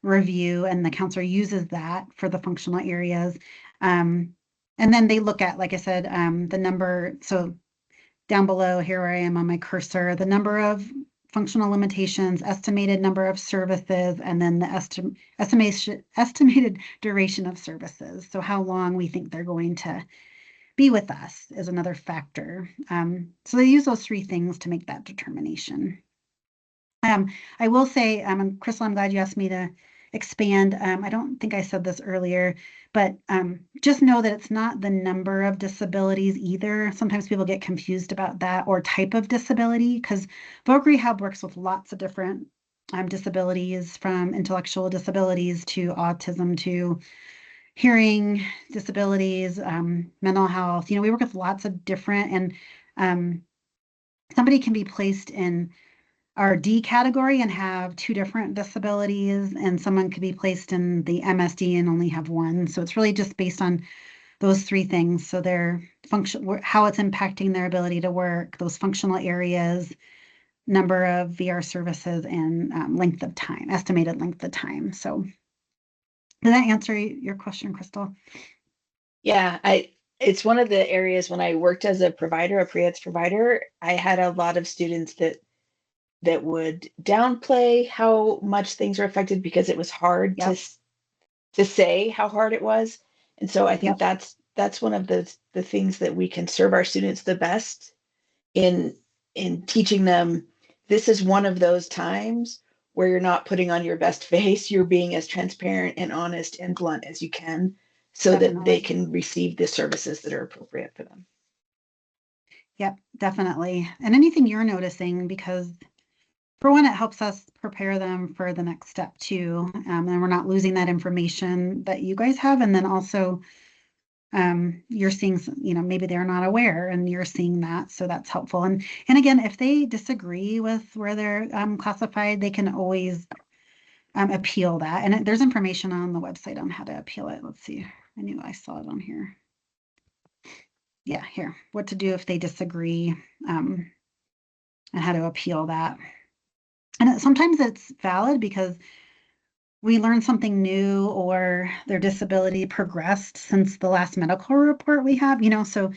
review, and the counselor uses that for the functional areas. And then they look at, like I said, the number. So down below here where I am on my cursor, the number of functional limitations, estimated number of services, and then the estimated duration of services. So how long we think they're going to be with us is another factor. So they use those three things to make that determination. I will say, Crystal, I'm glad you asked me to expand. I don't think I said this earlier, but just know that it's not the number of disabilities either. Sometimes people get confused about that, or type of disability, because Voc Rehab works with lots of different disabilities, from intellectual disabilities to autism to hearing disabilities, mental health. We work with lots of different, and somebody can be placed in our D category and have two different disabilities, and someone could be placed in the MSD and only have one. So it's really just based on those three things. So their function, how it's impacting their ability to work, those functional areas, number of VR services, and length of time, estimated length of time. So did that answer your question, Crystal? Yeah, it's one of the areas when I worked as a provider, a pre-eds provider, I had a lot of students that would downplay how much things are affected because it was hard to say how hard it was. And so I think that's one of the things that we can serve our students the best in teaching them. This is one of those times where you're not putting on your best face, you're being as transparent and honest and blunt as you can, so that they can receive the services that are appropriate for them. Yep, definitely. And anything you're noticing, because for one, it helps us prepare them for the next step too. And we're not losing that information that you guys have. And then also, you're seeing, maybe they're not aware, and you're seeing that. So that's helpful. And again, if they disagree with where they're classified, they can always appeal that. And there's information on the website on how to appeal it. Let's see. I knew I saw it on here. Yeah, here. What to do if they disagree, and how to appeal that. And sometimes it's valid because we learned something new, or their disability progressed since the last medical report we have, so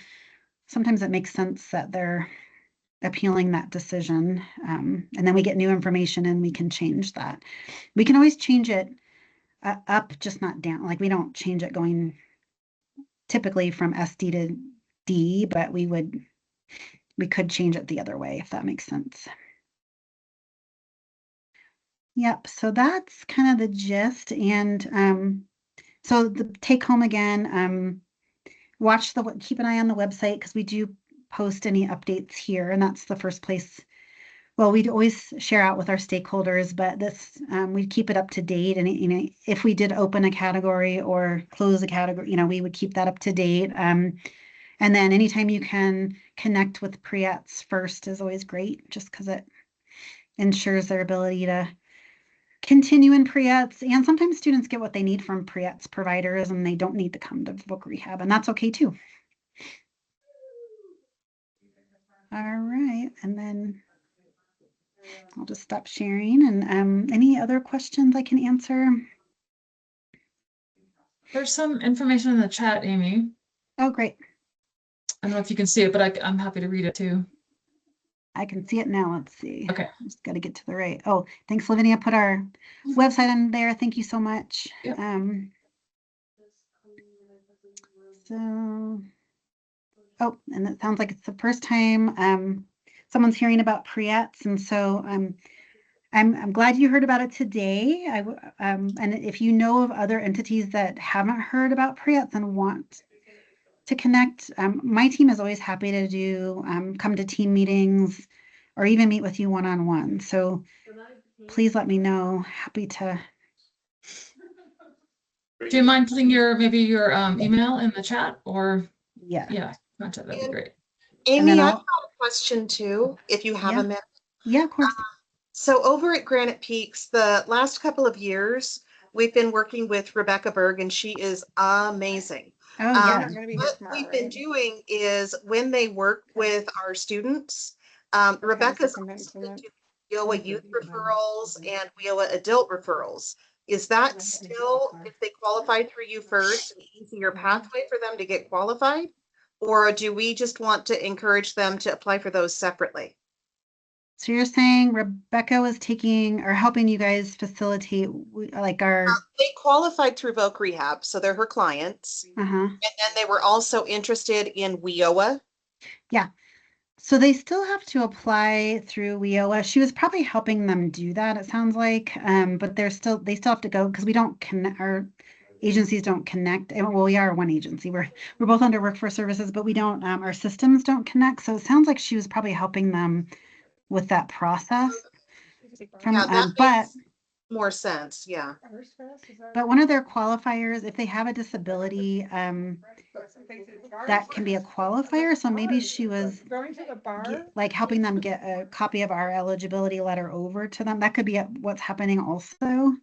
sometimes it makes sense that they're appealing that decision. And then we get new information and we can change that. We can always change it up, just not down. Like we don't change it going typically from SD to D, but we could change it the other way, if that makes sense. Yep, so that's kind of the gist. And so the take home again, keep an eye on the website, because we do post any updates here, and that's the first place. Well, we'd always share out with our stakeholders, but this, we'd keep it up to date. And if we did open a category or close a category, we would keep that up to date. And then anytime you can connect with pre-ets first is always great, just because it ensures their ability to continue in pre-ets. And sometimes students get what they need from pre-ets providers, and they don't need to come to Voc Rehab, and that's okay too. All right, and then I'll just stop sharing. And any other questions I can answer? There's some information in the chat, Amy. Oh, great. I don't know if you can see it, but I'm happy to read it too. I can see it now. Let's see. Okay. Just got to get to the right. Oh, thanks, Lavinia. Put our website in there. Thank you so much. Yep. Oh, and it sounds like it's the first time someone's hearing about pre-ets, and so I'm glad you heard about it today. And if you know of other entities that haven't heard about pre-ets and want to connect, my team is always happy to do come to team meetings or even meet with you one-on-one. So please let me know. Happy to. Do you mind putting your email in the chat, or yeah, contact, that'd be great. Amy, I've got a question too, if you have a minute. Yeah, of course. So over at Granite Peaks, the last couple of years, we've been working with Rebecca Berg, and she is amazing. Oh, yeah. What we've been doing is when they work with our students, Rebecca's WIOA youth referrals and WIOA adult referrals. Is that still, if they qualify through you first, an easier pathway for them to get qualified? Or do we just want to encourage them to apply for those separately? So you're saying Rebecca was taking or helping you guys facilitate like our. They qualified through Voc Rehab, so they're her clients. Uh-huh. And then they were also interested in WIOA. Yeah. So they still have to apply through WIOA. She was probably helping them do that, it sounds like. But they still have to go because we don't connect, our agencies don't connect. Well, we are one agency. We're both under Workforce Services, but we don't, our systems don't connect. So it sounds like she was probably helping them with that process. Yeah, that makes more sense. Yeah. But one of their qualifiers, if they have a disability, that can be a qualifier. So maybe she was like helping them get a copy of our eligibility letter over to them. That could be what's happening also.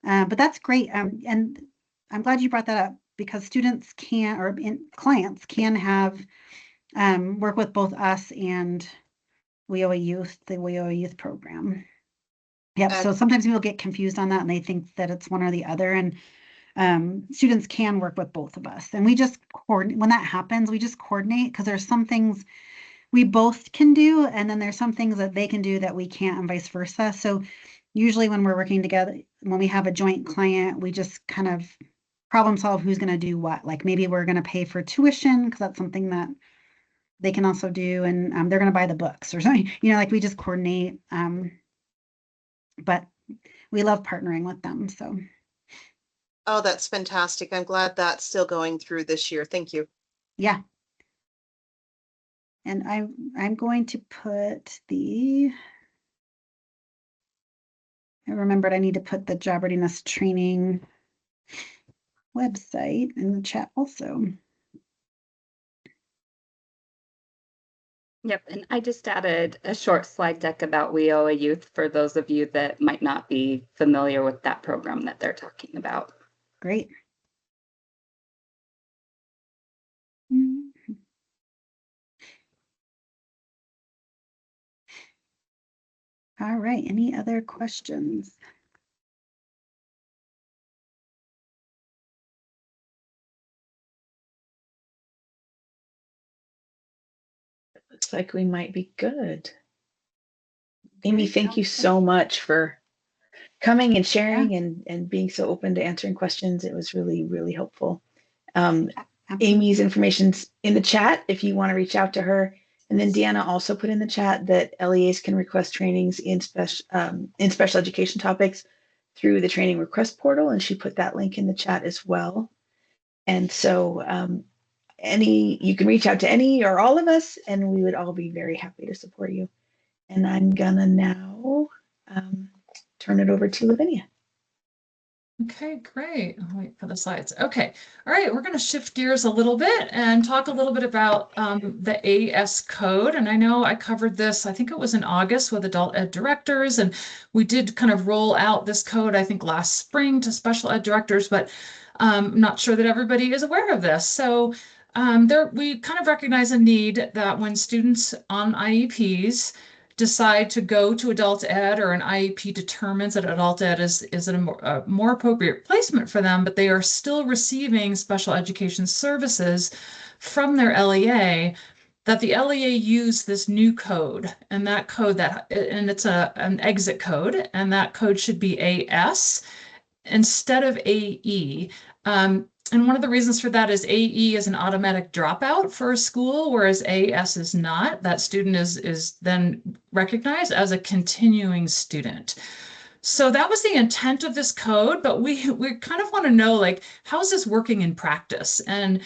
But that's great. And I'm glad you brought that up because students can, or clients can have work with both us and WIOA Youth, the WIOA Youth program. Yep. So sometimes people get confused on that and they think that it's one or the other. And students can work with both of us. And we just coordinate when that happens, we just coordinate because there's some things we both can do, and then there's some things that they can do that we can't, and vice versa. So usually when we're working together, when we have a joint client, we just kind of problem solve who's going to do what. Like maybe we're going to pay for tuition because that's something that they can also do, and they're going to buy the books or something, like we just coordinate. But we love partnering with them. So. Oh, that's fantastic. I'm glad that's still going through this year. Thank you. Yeah. And I'm going to put I remembered I need to put the job readiness training website in the chat also. Yep, and I just added a short slide deck about WIOA Youth for those of you that might not be familiar with that program that they're talking about. Great. All right, any other questions? Looks like we might be good. Amy, thank you so much for coming and sharing and being so open to answering questions. It was really, really helpful. Amy's information's in the chat if you want to reach out to her. And then Deanna also put in the chat that LEAs can request trainings in special education topics through the training request portal, and she put that link in the chat as well. And so you can reach out to any or all of us, and we would all be very happy to support you. And I'm gonna now turn it over to Lavinia. Okay, great. I'll wait for the slides. Okay, all right, we're going to shift gears a little bit and talk a little bit about the AS code. And I know I covered this, I think it was in August with adult ed directors, and we did kind of roll out this code, I think last spring to special ed directors, but I'm not sure that everybody is aware of this. So we kind of recognize a need that when students on IEPs decide to go to adult ed, or an IEP determines that adult ed is a more appropriate placement for them, but they are still receiving special education services from their LEA, that the LEA use this new code, and that code and it's an exit code, and that code should be AS instead of AE. And one of the reasons for that is AE is an automatic dropout for a school, whereas AS is not. That student is then recognized as a continuing student. So that was the intent of this code, but we kind of want to know, like, how is this working in practice? And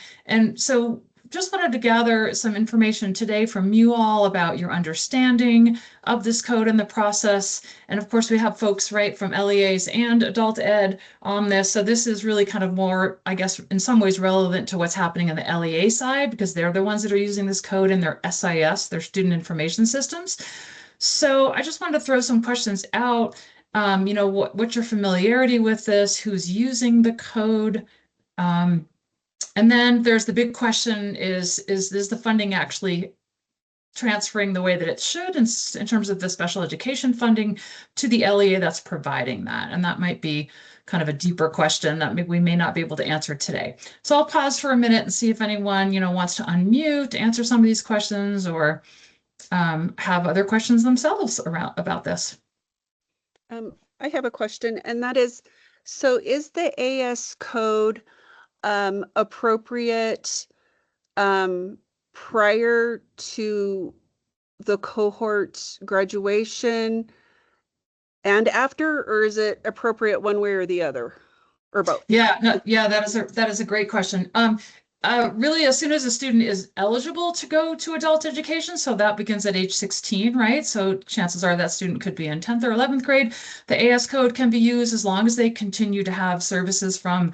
so just wanted to gather some information today from you all about your understanding of this code and the process. And of course, we have folks right from LEAs and adult ed on this. So this is really kind of more, I guess, in some ways relevant to what's happening on the LEA side, because they're the ones that are using this code in their SIS, their student information systems. So I just wanted to throw some questions out. What's your familiarity with this? Who's using the code? And then there's the big question is the funding actually transferring the way that it should in terms of the special education funding to the LEA that's providing that. And that might be kind of a deeper question that we may not be able to answer today. So I'll pause for a minute and see if anyone, wants to unmute, answer some of these questions, or have other questions themselves about this. I have a question, and that is, so is the AS code appropriate prior to the cohort graduation and after, or is it appropriate one way or the other, or both? Yeah, that is a great question. Really, as soon as a student is eligible to go to adult education, so that begins at age 16, right? So chances are that student could be in 10th or 11th grade. The AS code can be used as long as they continue to have services from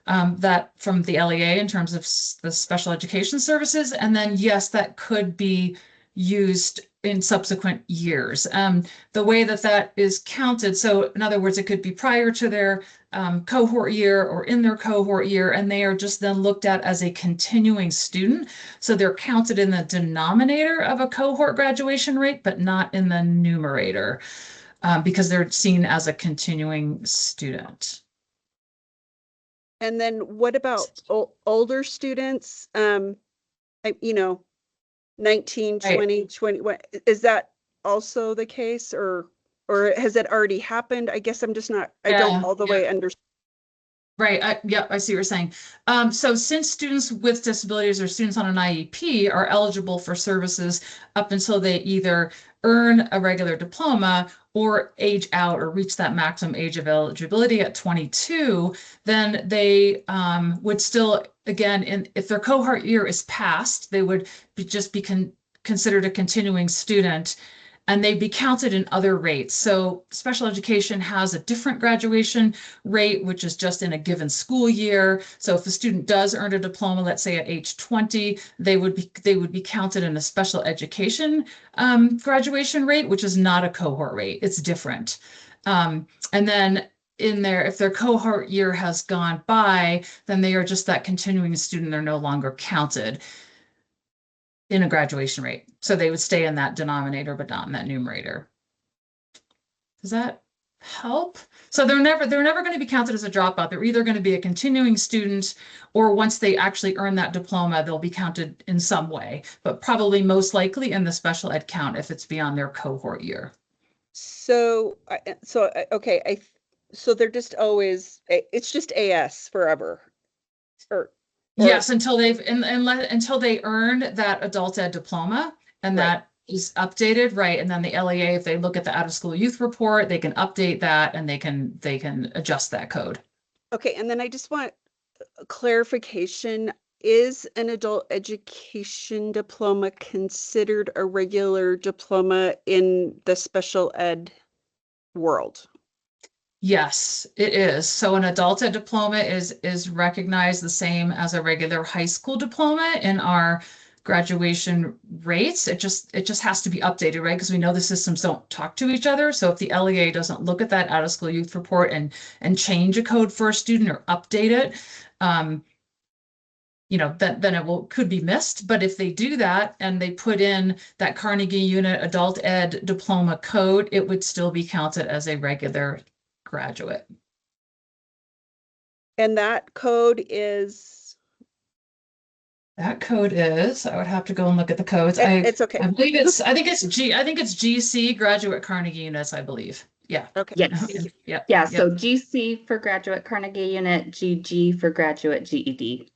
the LEA in terms of the special education services. And then, yes, that could be used in subsequent years. The way that is counted, so in other words, it could be prior to their cohort year or in their cohort year, and they are just then looked at as a continuing student. So they're counted in the denominator of a cohort graduation rate, but not in the numerator, because they're seen as a continuing student. And then what about older students? 19, 20, 21, is that also the case, or has it already happened? I guess I'm just not, I don't all the way understand. Right. I see what you're saying. So since students with disabilities or students on an IEP are eligible for services up until they either earn a regular diploma or age out or reach that maximum age of eligibility at 22, then they would still, again, if their cohort year is passed, they would just be considered a continuing student, and they'd be counted in other rates. So special education has a different graduation rate, which is just in a given school year. So if a student does earn a diploma, let's say at age 20, they would be counted in a special education graduation rate, which is not a cohort rate. It's different. And then if their cohort year has gone by, then they are just that continuing student. They're no longer counted in a graduation rate. So they would stay in that denominator, but not in that numerator. Does that help? So they're never going to be counted as a dropout. They're either going to be a continuing student, or once they actually earn that diploma, they'll be counted in some way, but probably most likely in the special ed count if it's beyond their cohort year. So okay, so they're just always, it's just AS forever. Yes, until until they earn that adult ed diploma, and that is updated, right? And then the LEA, if they look at the out of school youth report, they can update that, and they can adjust that code. Okay, and then I just want clarification. Is an adult education diploma considered a regular diploma in the special ed world? Yes, it is. So an adult ed diploma is recognized the same as a regular high school diploma in our graduation rates. It just has to be updated, right? Because we know the systems don't talk to each other. So if the LEA doesn't look at that out of school youth report and change a code for a student or update it, then it could be missed. But if they do that and they put in that Carnegie Unit adult ed diploma code, it would still be counted as a regular graduate. And that code is? That code is, I would have to go and look at the codes. It's okay. I think it's GC, Graduate Carnegie Units, I believe. Yeah. Okay. Yes. Yeah. So GC for Graduate Carnegie Unit, GG for Graduate GED.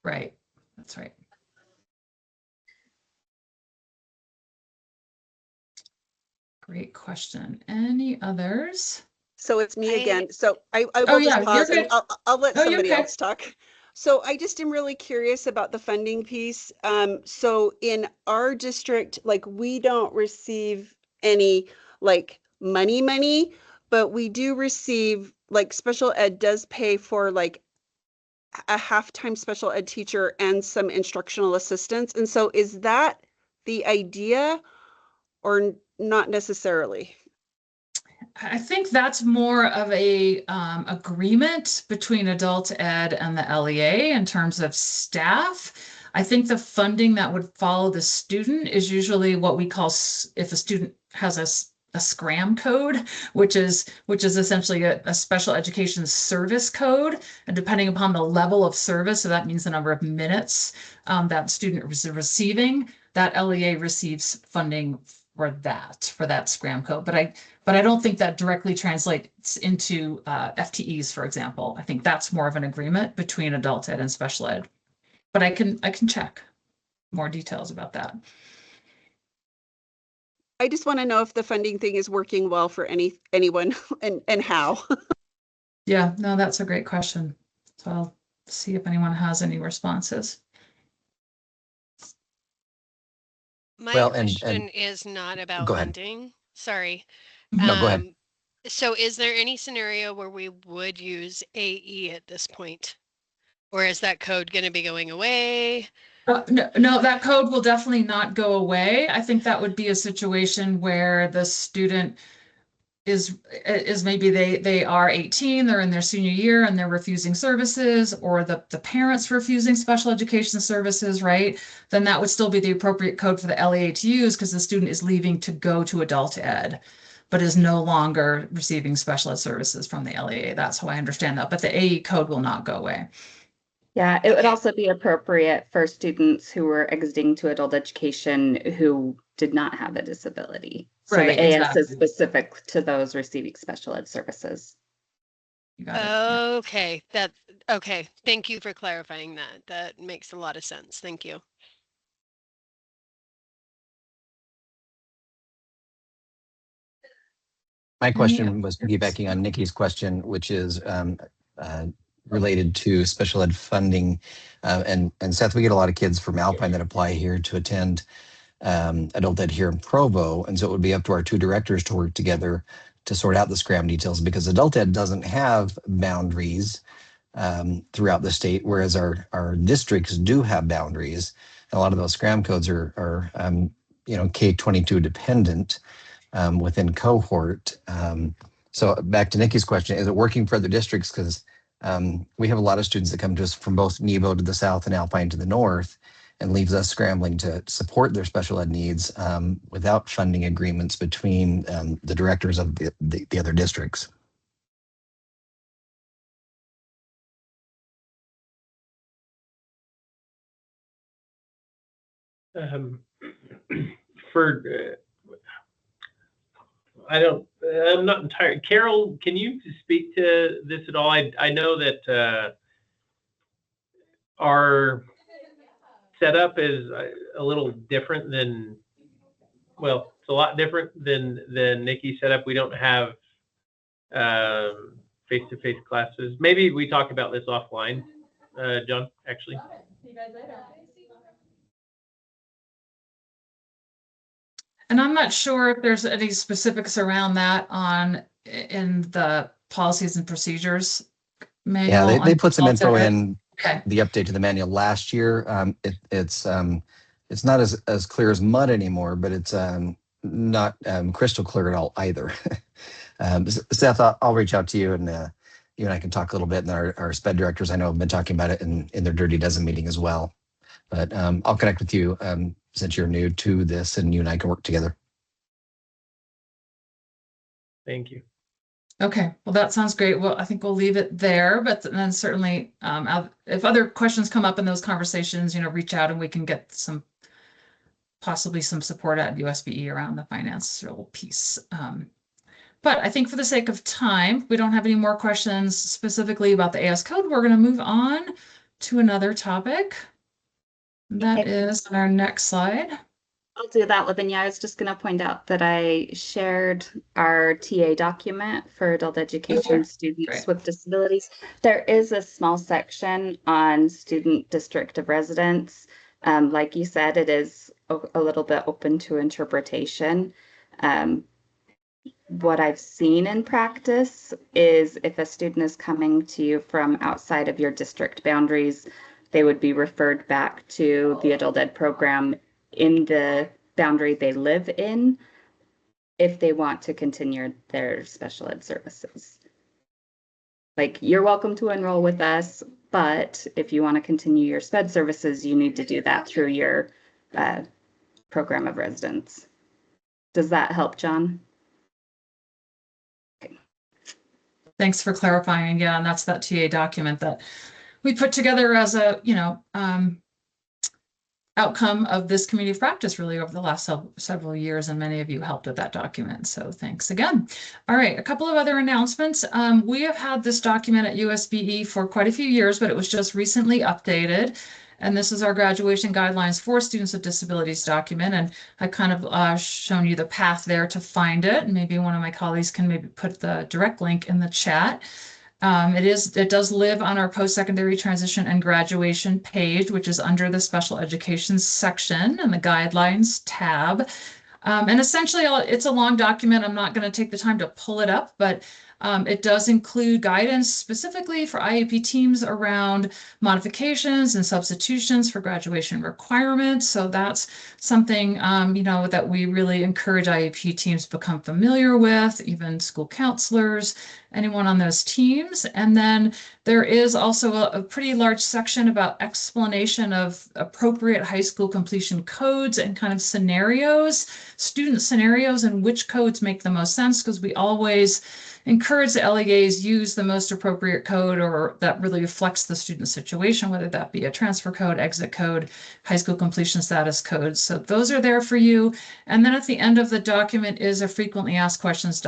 Right. That's right. Great question. Any others? So it's me again. So I will just pause and I'll let somebody else talk. So I just am really curious about the funding piece. So in our district, like, we don't receive any like money, but we do receive, like, special ed does pay for like a half-time special ed teacher and some instructional assistants. And so is that the idea, or not necessarily? I think that's more of a agreement between adult ed and the LEA in terms of staff. I think the funding that would follow the student is usually what we call, if a student has a SCRAM code, which is essentially a special education service code. And depending upon the level of service, so that means the number of minutes that student is receiving, that LEA receives funding for that SCRAM code. But I don't think that directly translates into FTEs, for example. I think that's more of an agreement between adult ed and special ed. But I can check more details about that. I just want to know if the funding thing is working well for anyone and how. Yeah, no, that's a great question. So I'll see if anyone has any responses. My question is not about go ahead. funding. Sorry. No, go ahead. So is there any scenario where we would use AE at this point? Or is that code going to be going away? No, that code will definitely not go away. I think that would be a situation where the student is maybe they are 18, they're in their senior year and they're refusing services, or the parents refusing special education services, right? Then that would still be the appropriate code for the LEA to use, because the student is leaving to go to adult ed, but is no longer receiving special ed services from the LEA. That's how I understand that. But the AE code will not go away. Yeah, it would also be appropriate for students who were exiting to adult education who did not have a disability. So Right, the AS exactly. is specific to those receiving special ed services. You got it. Okay, okay. Thank you for clarifying that. That makes a lot of sense. Thank you. My question was piggybacking on Nikki's question, which is related to special ed funding. And Seth, we get a lot of kids from Alpine that apply here to attend adult ed here in Provo. And so it would be up to our two directors to work together to sort out the SCRAM details, because adult ed doesn't have boundaries throughout the state, whereas our districts do have boundaries. A lot of those SCRAM codes are K-22 dependent within cohort. So back to Nikki's question, is it working for other districts? Because we have a lot of students that come to us from both Nebo to the south and Alpine to the north, and leaves us scrambling to support their special ed needs without funding agreements between the directors of the other districts. I'm not entirely. Carol, can you speak to this at all? I know that our setup is a little different than, well, it's a lot different than Nikki's setup. We don't have face-to-face classes. Maybe we talk about this offline, John, actually. See you guys later. And I'm not sure if there's any specifics around that in the policies and procedures manual. Yeah, they put some info in okay. The update to the manual last year. It's not as clear as mud anymore, but it's not crystal clear at all either. Seth, I'll reach out to you, and you and I can talk a little bit. And our SpEd directors, I know, have been talking about it in their Dirty Dozen meeting as well. But I'll connect with you since you're new to this, and you and I can work together. Thank you. Okay, well, that sounds great. Well, I think we'll leave it there, but then certainly if other questions come up in those conversations, reach out and we can get possibly some support at USBE around the financial piece. But I think for the sake of time, we don't have any more questions specifically about the AS code. We're going to move on to another topic. That is on our next slide. I'll do that, Lavinia. I was just going to point out that I shared our TA document for adult education students with disabilities. There is a small section on student district of residence. Like you said, it is a little bit open to interpretation. What I've seen in practice is if a student is coming to you from outside of your district boundaries, they would be referred back to the adult ed program in the boundary they live in if they want to continue their special ed services. like you're welcome to enroll with us, but if you want to continue your SpEd services, you need to do that through your program of residence. Does that help, John? Okay. Thanks for clarifying. Yeah, and that's that TA document that we put together as a, outcome of this community of practice really over the last several years, and many of you helped with that document. So thanks again. All right, a couple of other announcements. We have had this document at USBE for quite a few years, but it was just recently updated. And this is our graduation guidelines for students with disabilities document. And I kind of shown you the path there to find it. And maybe one of my colleagues can maybe put the direct link in the chat. It does live on our post-secondary transition and graduation page, which is under the special education section and the guidelines tab. And essentially, it's a long document. I'm not going to take the time to pull it up, but it does include guidance specifically for IEP teams around modifications and substitutions for graduation requirements. So that's something, that we really encourage IEP teams to become familiar with, even school counselors, anyone on those teams. And then there is also a pretty large section about explanation of appropriate high school completion codes and kind of scenarios, student scenarios, and which codes make the most sense, because we always encourage the LEAs use the most appropriate code or that really reflects the student situation, whether that be a transfer code, exit code, high school completion status code. So those are there for you. And then at the end of the document is a frequently asked questions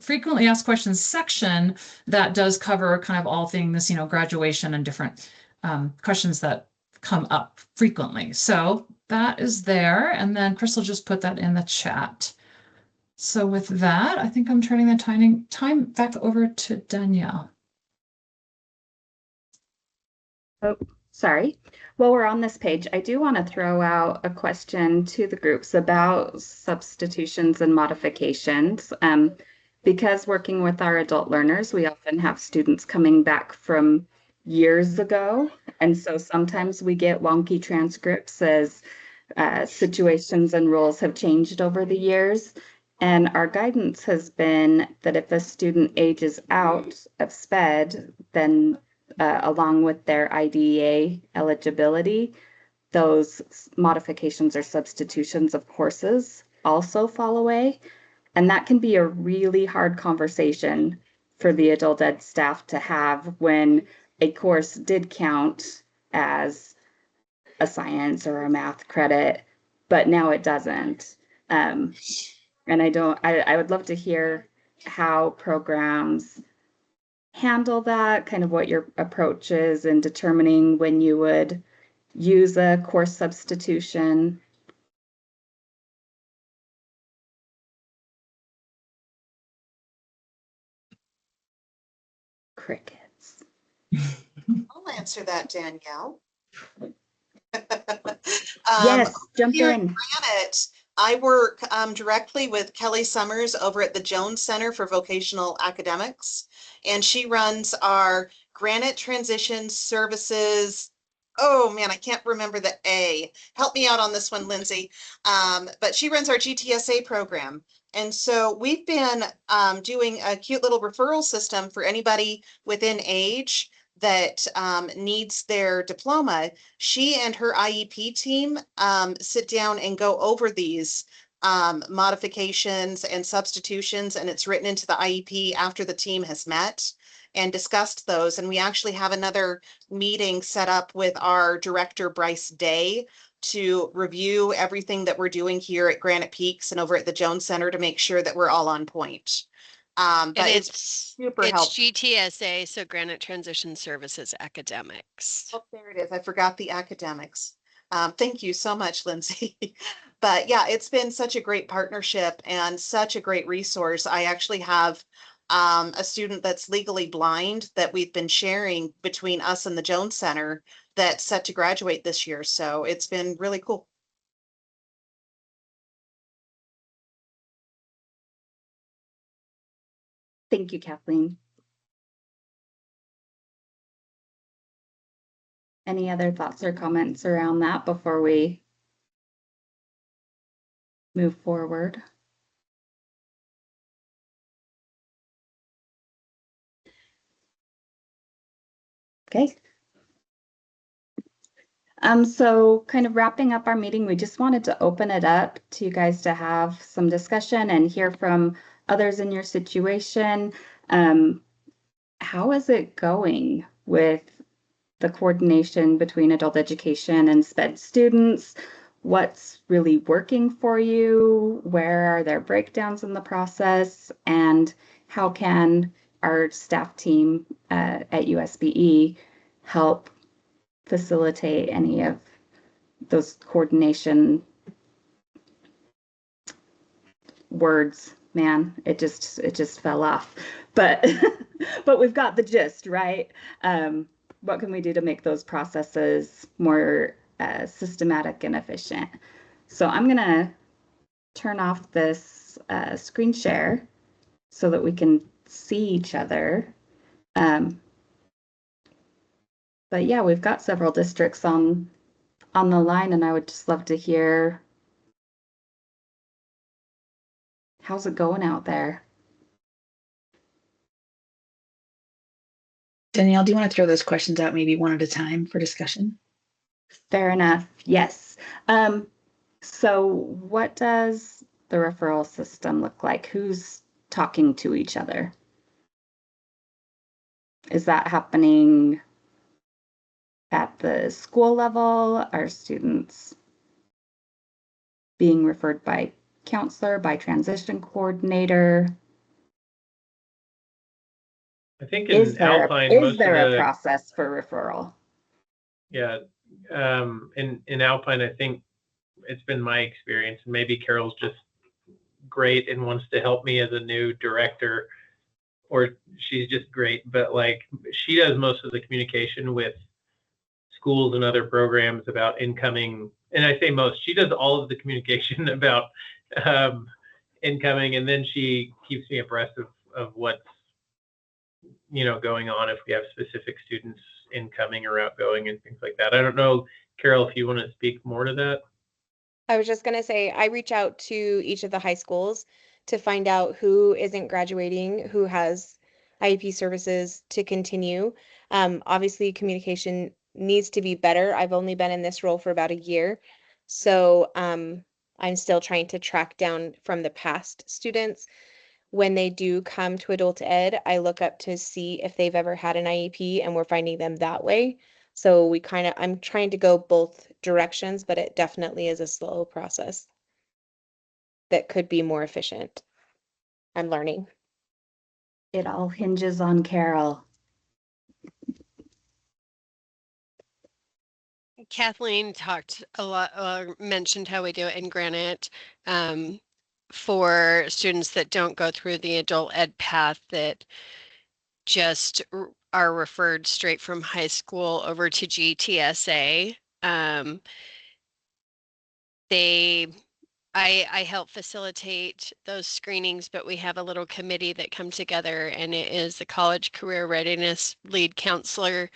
frequently asked questions section that does cover kind of all things, graduation and different questions that come up frequently. So that is there. And then Crystal just put that in the chat. So with that, I think I'm turning the time back over to Danielle. Oh, sorry. While we're on this page, I do want to throw out a question to the groups about substitutions and modifications. Because working with our adult learners, we often have students coming back from years ago. And so sometimes we get wonky transcripts as situations and rules have changed over the years. And our guidance has been that if a student ages out of SpEd, then along with their IDEA eligibility, those modifications or substitutions of courses also fall away. And that can be a really hard conversation for the adult ed staff to have when a course did count as a science or a math credit, but now it doesn't. And I would love to hear how programs handle that, kind of what your approach is in determining when you would use a course substitution. Crickets. I'll answer that, Danielle. Yes, jump here in. At Granite, I work directly with Kelly Summers over at the Jones Center for Vocational Academics, and she runs our Granite Transition Services. Oh man, I can't remember the A. Help me out on this one, Lindsay. But she runs our GTSA program. And so we've been doing a cute little referral system for anybody within age that needs their diploma. She and her IEP team sit down and go over these modifications and substitutions, and it's written into the IEP after the team has met and discussed those. And we actually have another meeting set up with our director, Bryce Day, to review everything that we're doing here at Granite Peaks and over at the Jones Center to make sure that we're all on point. But it's super helpful. GTSA, so Granite Transition Services Academics. Oh, there it is. I forgot the academics. Thank you so much, Lindsay. But yeah, it's been such a great partnership and such a great resource. I actually have a student that's legally blind that we've been sharing between us and the Jones Center that's set to graduate this year. So it's been really cool. Thank you, Kathleen. Any other thoughts or comments around that before we move forward? Okay. So kind of wrapping up our meeting, we just wanted to open it up to you guys to have some discussion and hear from others in your situation. How is it going with the coordination between adult education and SpEd students? What's really working for you? Where are there breakdowns in the process? And how can our staff team at USBE help facilitate any of those coordination words? Man, it just fell off, but but we've got the gist, right? What can we do to make those processes more systematic and efficient? So I'm gonna turn off this screen share so that we can see each other. But yeah, we've got several districts on the line, and I would just love to hear, how's it going out there? Danielle, do you want to throw those questions out maybe one at a time for discussion? Fair enough. Yes. So what does the referral system look like? Who's talking to each other? Is that happening at the school level? Are students being referred by counselor, by transition coordinator? I think in Alpine, is there a process for referral? Yeah, in Alpine, I think it's been my experience, and maybe Carol's just great and wants to help me as a new director, or she's just great, but like she does most of the communication with schools and other programs about incoming, and I say most, she does all of the communication about incoming, and then she keeps me abreast of what's going on if we have specific students incoming or outgoing and things like that. I don't know, Carol, if you want to speak more to that. I was just going to say, I reach out to each of the high schools to find out who isn't graduating, who has IEP services to continue. Obviously, communication needs to be better. I've only been in this role for about a year. So I'm still trying to track down from the past students. When they do come to adult ed, I look up to see if they've ever had an IEP, and we're finding them that way. So I'm trying to go both directions, but it definitely is a slow process that could be more efficient. I'm learning. It all hinges on Carol. Kathleen talked a lot, mentioned how we do it in Granite for students that don't go through the adult ed path, that just are referred straight from high school over to GTSA. I help facilitate those screenings, but we have a little committee that come together, and it is the college career readiness lead counselor,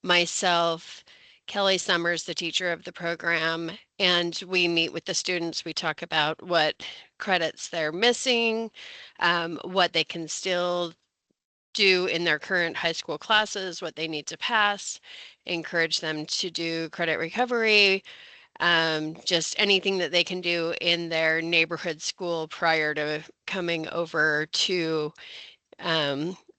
myself, Kelly Summers, the teacher of the program, and we meet with the students. We talk about what credits they're missing, what they can still do in their current high school classes, what they need to pass, encourage them to do credit recovery, just anything that they can do in their neighborhood school prior to coming over to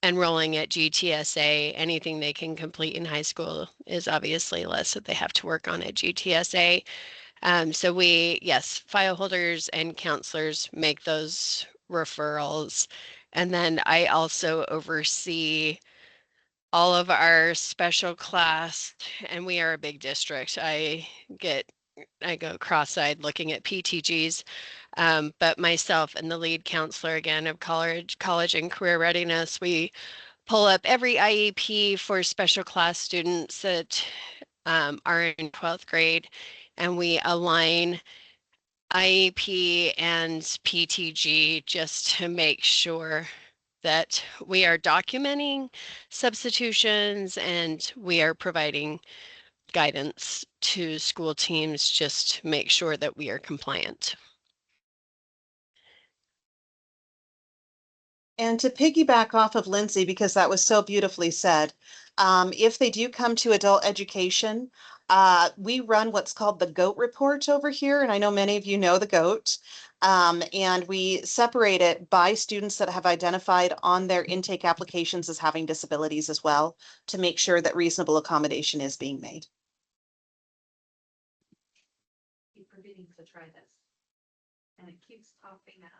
enrolling at GTSA. Anything they can complete in high school is obviously less that they have to work on at GTSA. So yes, file holders and counselors make those referrals. And then I also oversee all of our special class, and we are a big district. I go cross-eyed looking at PTGs, but myself and the lead counselor again of college and career readiness, we pull up every IEP for special class students that are in 12th grade, and we align IEP and PTG just to make sure that we are documenting substitutions and we are providing guidance to school teams just to make sure that we are compliant. And to piggyback off of Lindsay, because that was so beautifully said, If they do come to adult education, we run what's called the GOAT report over here, and I know many of you know the GOAT. And we separate it by students that have identified on their intake applications as having disabilities as well, to make sure that reasonable accommodation is being made. Keep forgetting to try this, and it keeps popping up.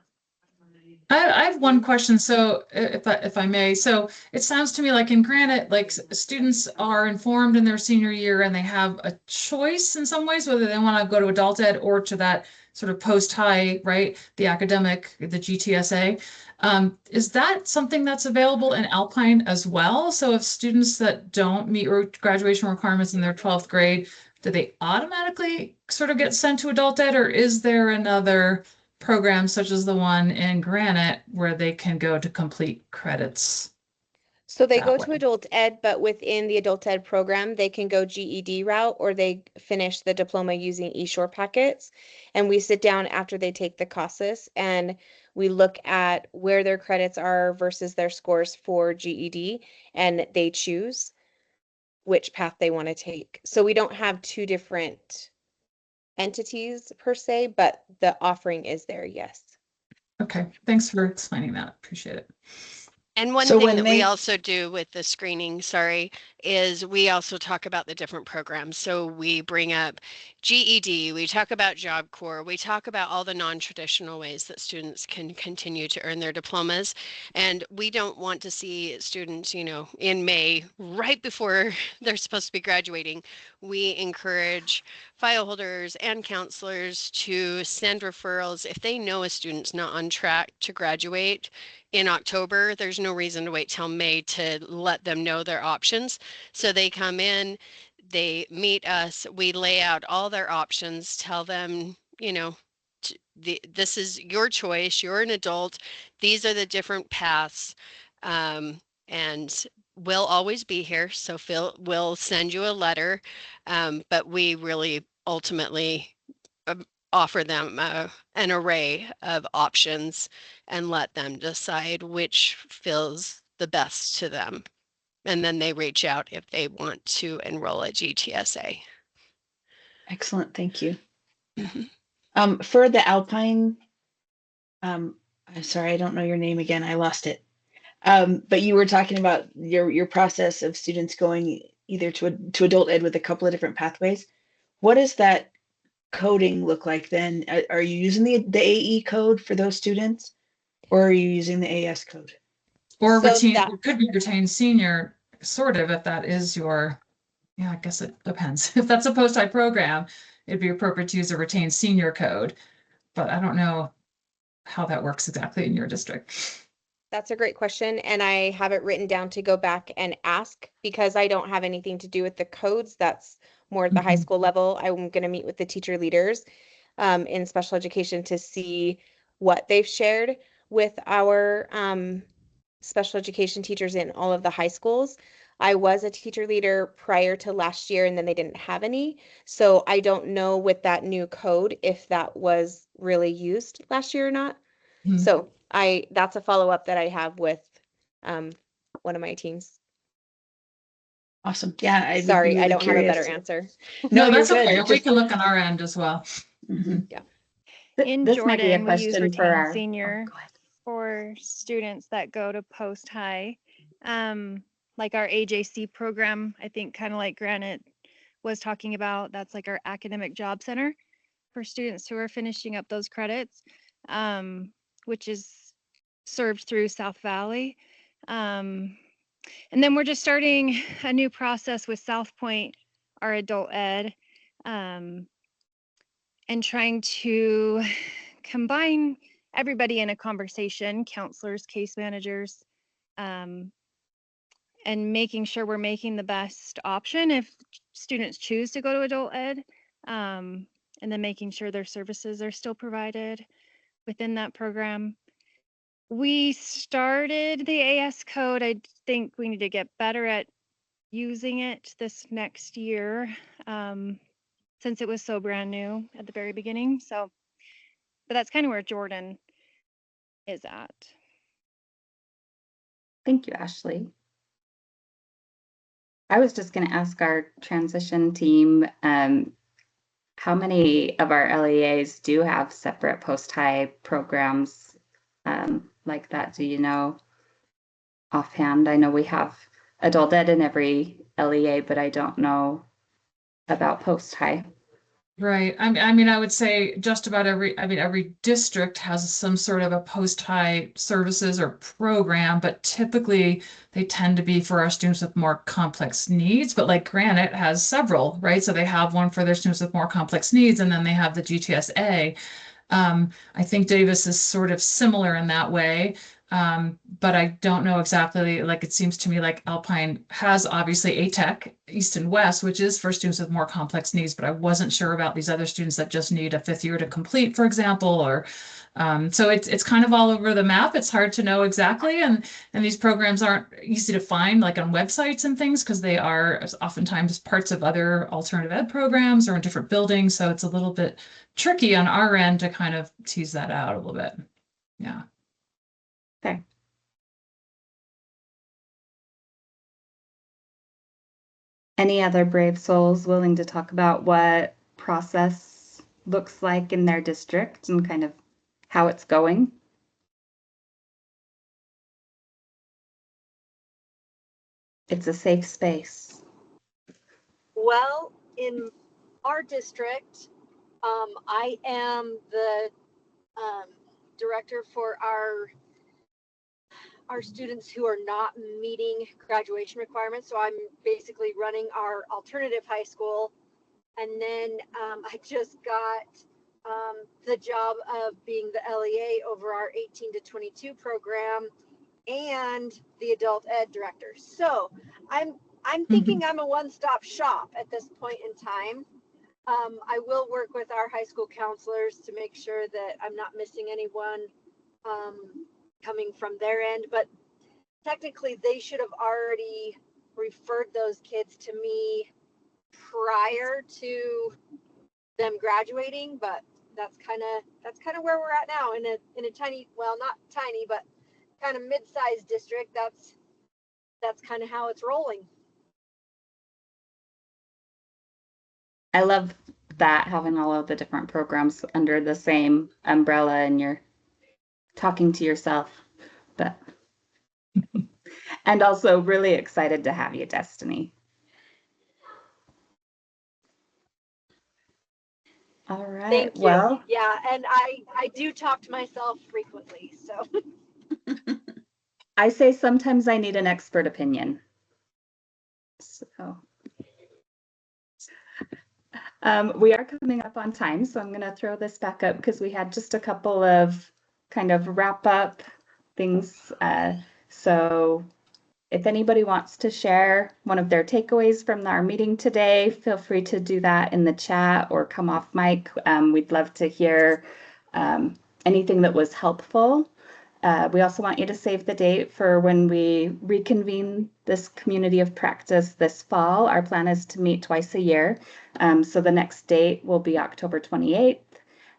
I have one question. So if I may, so it sounds to me like in Granite, like students are informed in their senior year and they have a choice in some ways, whether they want to go to adult ed or to that sort of post-high, right? The academic, the GTSA. Is that something that's available in Alpine as well? So if students that don't meet graduation requirements in their 12th grade, do they automatically sort of get sent to adult ed, or is there another programs such as the one in Granite where they can go to complete credits? So they that go way? to adult ed, but within the adult ed program, they can go GED route or they finish the diploma using eShore packets. And we sit down after they take the CASAS and we look at where their credits are versus their scores for GED, and they choose which path they want to take. So we don't have two different entities per se, but the offering is there, yes. Okay, thanks for explaining that. Appreciate it. And one So thing when that we they- also do with the screening, is we also talk about the different programs. So we bring up GED, we talk about Job Corps, we talk about all the non-traditional ways that students can continue to earn their diplomas. And we don't want to see students, in May, right before they're supposed to be graduating. We encourage file holders and counselors to send referrals if they know a student's not on track to graduate in October. There's no reason to wait till May to let them know their options. So they come in, they meet us, we lay out all their options, tell them, this is your choice, you're an adult, these are the different paths, and we'll always be here. So we'll send you a letter, but we really ultimately offer them an array of options and let them decide which feels the best to them. And then they reach out if they want to enroll at GTSA. Excellent, thank you. For the Alpine, I'm sorry, I don't know your name again. I lost it. But you were talking about your process of students going either to adult ed with a couple of different pathways. What does that coding look like then? Are you using the AE code for those students, or are you using the AS code? Or So routine, that- it could be retained senior, sort of, if that is your, yeah, I guess it depends. If that's a post-high program, it'd be appropriate to use a retained senior code, but I don't know how that works exactly in your district. That's a great question, and I have it written down to go back and ask because I don't have anything to do with the codes. That's more at the high school level. I'm going to meet with the teacher leaders in special education to see what they've shared with our special education teachers in all of the high schools. I was a teacher leader prior to last year, and then they didn't have any. So I don't know with that new code if that was really used last year or not. So that's a follow-up that I have with one of my teams. Awesome. Yeah, I would be Sorry, I really don't have a better curious. answer. No, you're that's good. okay. It We just- can look on our end as well. Yeah. In This might be a Jordan, we use question for retained our. senior Go ahead. for students that go to post-high. Like our AJC program, I think kind of like Granite was talking about, that's like our academic job center for students who are finishing up those credits, which is served through South Valley. And then we're just starting a new process with South Point, our adult ed, and trying to combine everybody in a conversation, counselors, case managers, and making sure we're making the best option if students choose to go to adult ed, and then making sure their services are still provided within that program. We started the AS code. I think we need to get better at using it this next year, since it was so brand new at the very beginning. So, but that's kind of where Jordan is at. Thank you, Ashley. I was just going to ask our transition team, how many of our LEAs do have separate post-high programs like that? Do you know offhand? I know we have adult ed in every LEA, but I don't know about post-high. Right. I mean, I would say just about every district has some sort of a post-high services or program, but typically they tend to be for our students with more complex needs. But like Granite has several, right? So they have one for their students with more complex needs, and then they have the GTSA. I think Davis is sort of similar in that way. But I don't know exactly, like it seems to me like Alpine has obviously a tech East and West, which is for students with more complex needs, but I wasn't sure about these other students that just need a 5th year to complete, for example, or so it's kind of all over the map. It's hard to know exactly, and these programs aren't easy to find like on websites and things because they are oftentimes parts of other alternative ed programs or in different buildings. So it's a little bit tricky on our end to kind of tease that out a little bit. Yeah. Okay. Any other brave souls willing to talk about what process looks like in their district and kind of how it's going? It's a safe space. Well, in our district, I am the director for our students who are not meeting graduation requirements. So I'm basically running our alternative high school. And then I just got the job of being the LEA over our 18 to 22 program and the adult ed director. So I'm thinking I'm a one-stop shop at this point in time. I will work with our high school counselors to make sure that I'm not missing anyone coming from their end, but technically they should have already referred those kids to me prior to them graduating, but that's kind of where we're at now in a tiny, well, not tiny, but kind of mid-sized district. That's kind of how it's rolling. I love that, having all of the different programs under the same umbrella and you're talking to yourself, but and also really excited to have you, Destiny. All right. Thank you. Well, yeah, and I do talk to myself frequently, so. I say sometimes I need an expert opinion. So we are coming up on time, so I'm going to throw this back up because we had just a couple of kind of wrap up things. So if anybody wants to share one of their takeaways from our meeting today, feel free to do that in the chat or come off mic. We'd love to hear anything that was helpful. We also want you to save the date for when we reconvene this community of practice this fall. Our plan is to meet twice a year. So the next date will be October 28th.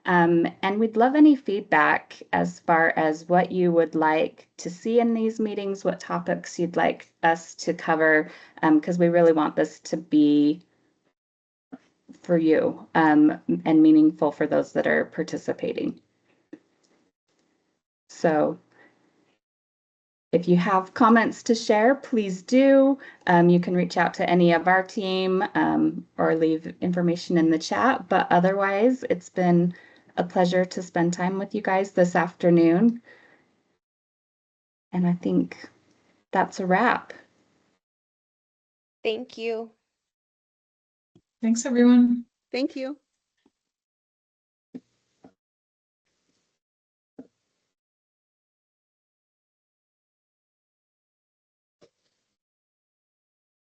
And we'd love any feedback as far as what you would like to see in these meetings, what topics you'd like us to cover, because we really want this to be for you and meaningful for those that are participating. So if you have comments to share, please do. You can reach out to any of our team or leave information in the chat. But otherwise, it's been a pleasure to spend time with you guys this afternoon. And I think that's a wrap. Thank you. Thanks, everyone. Thank you.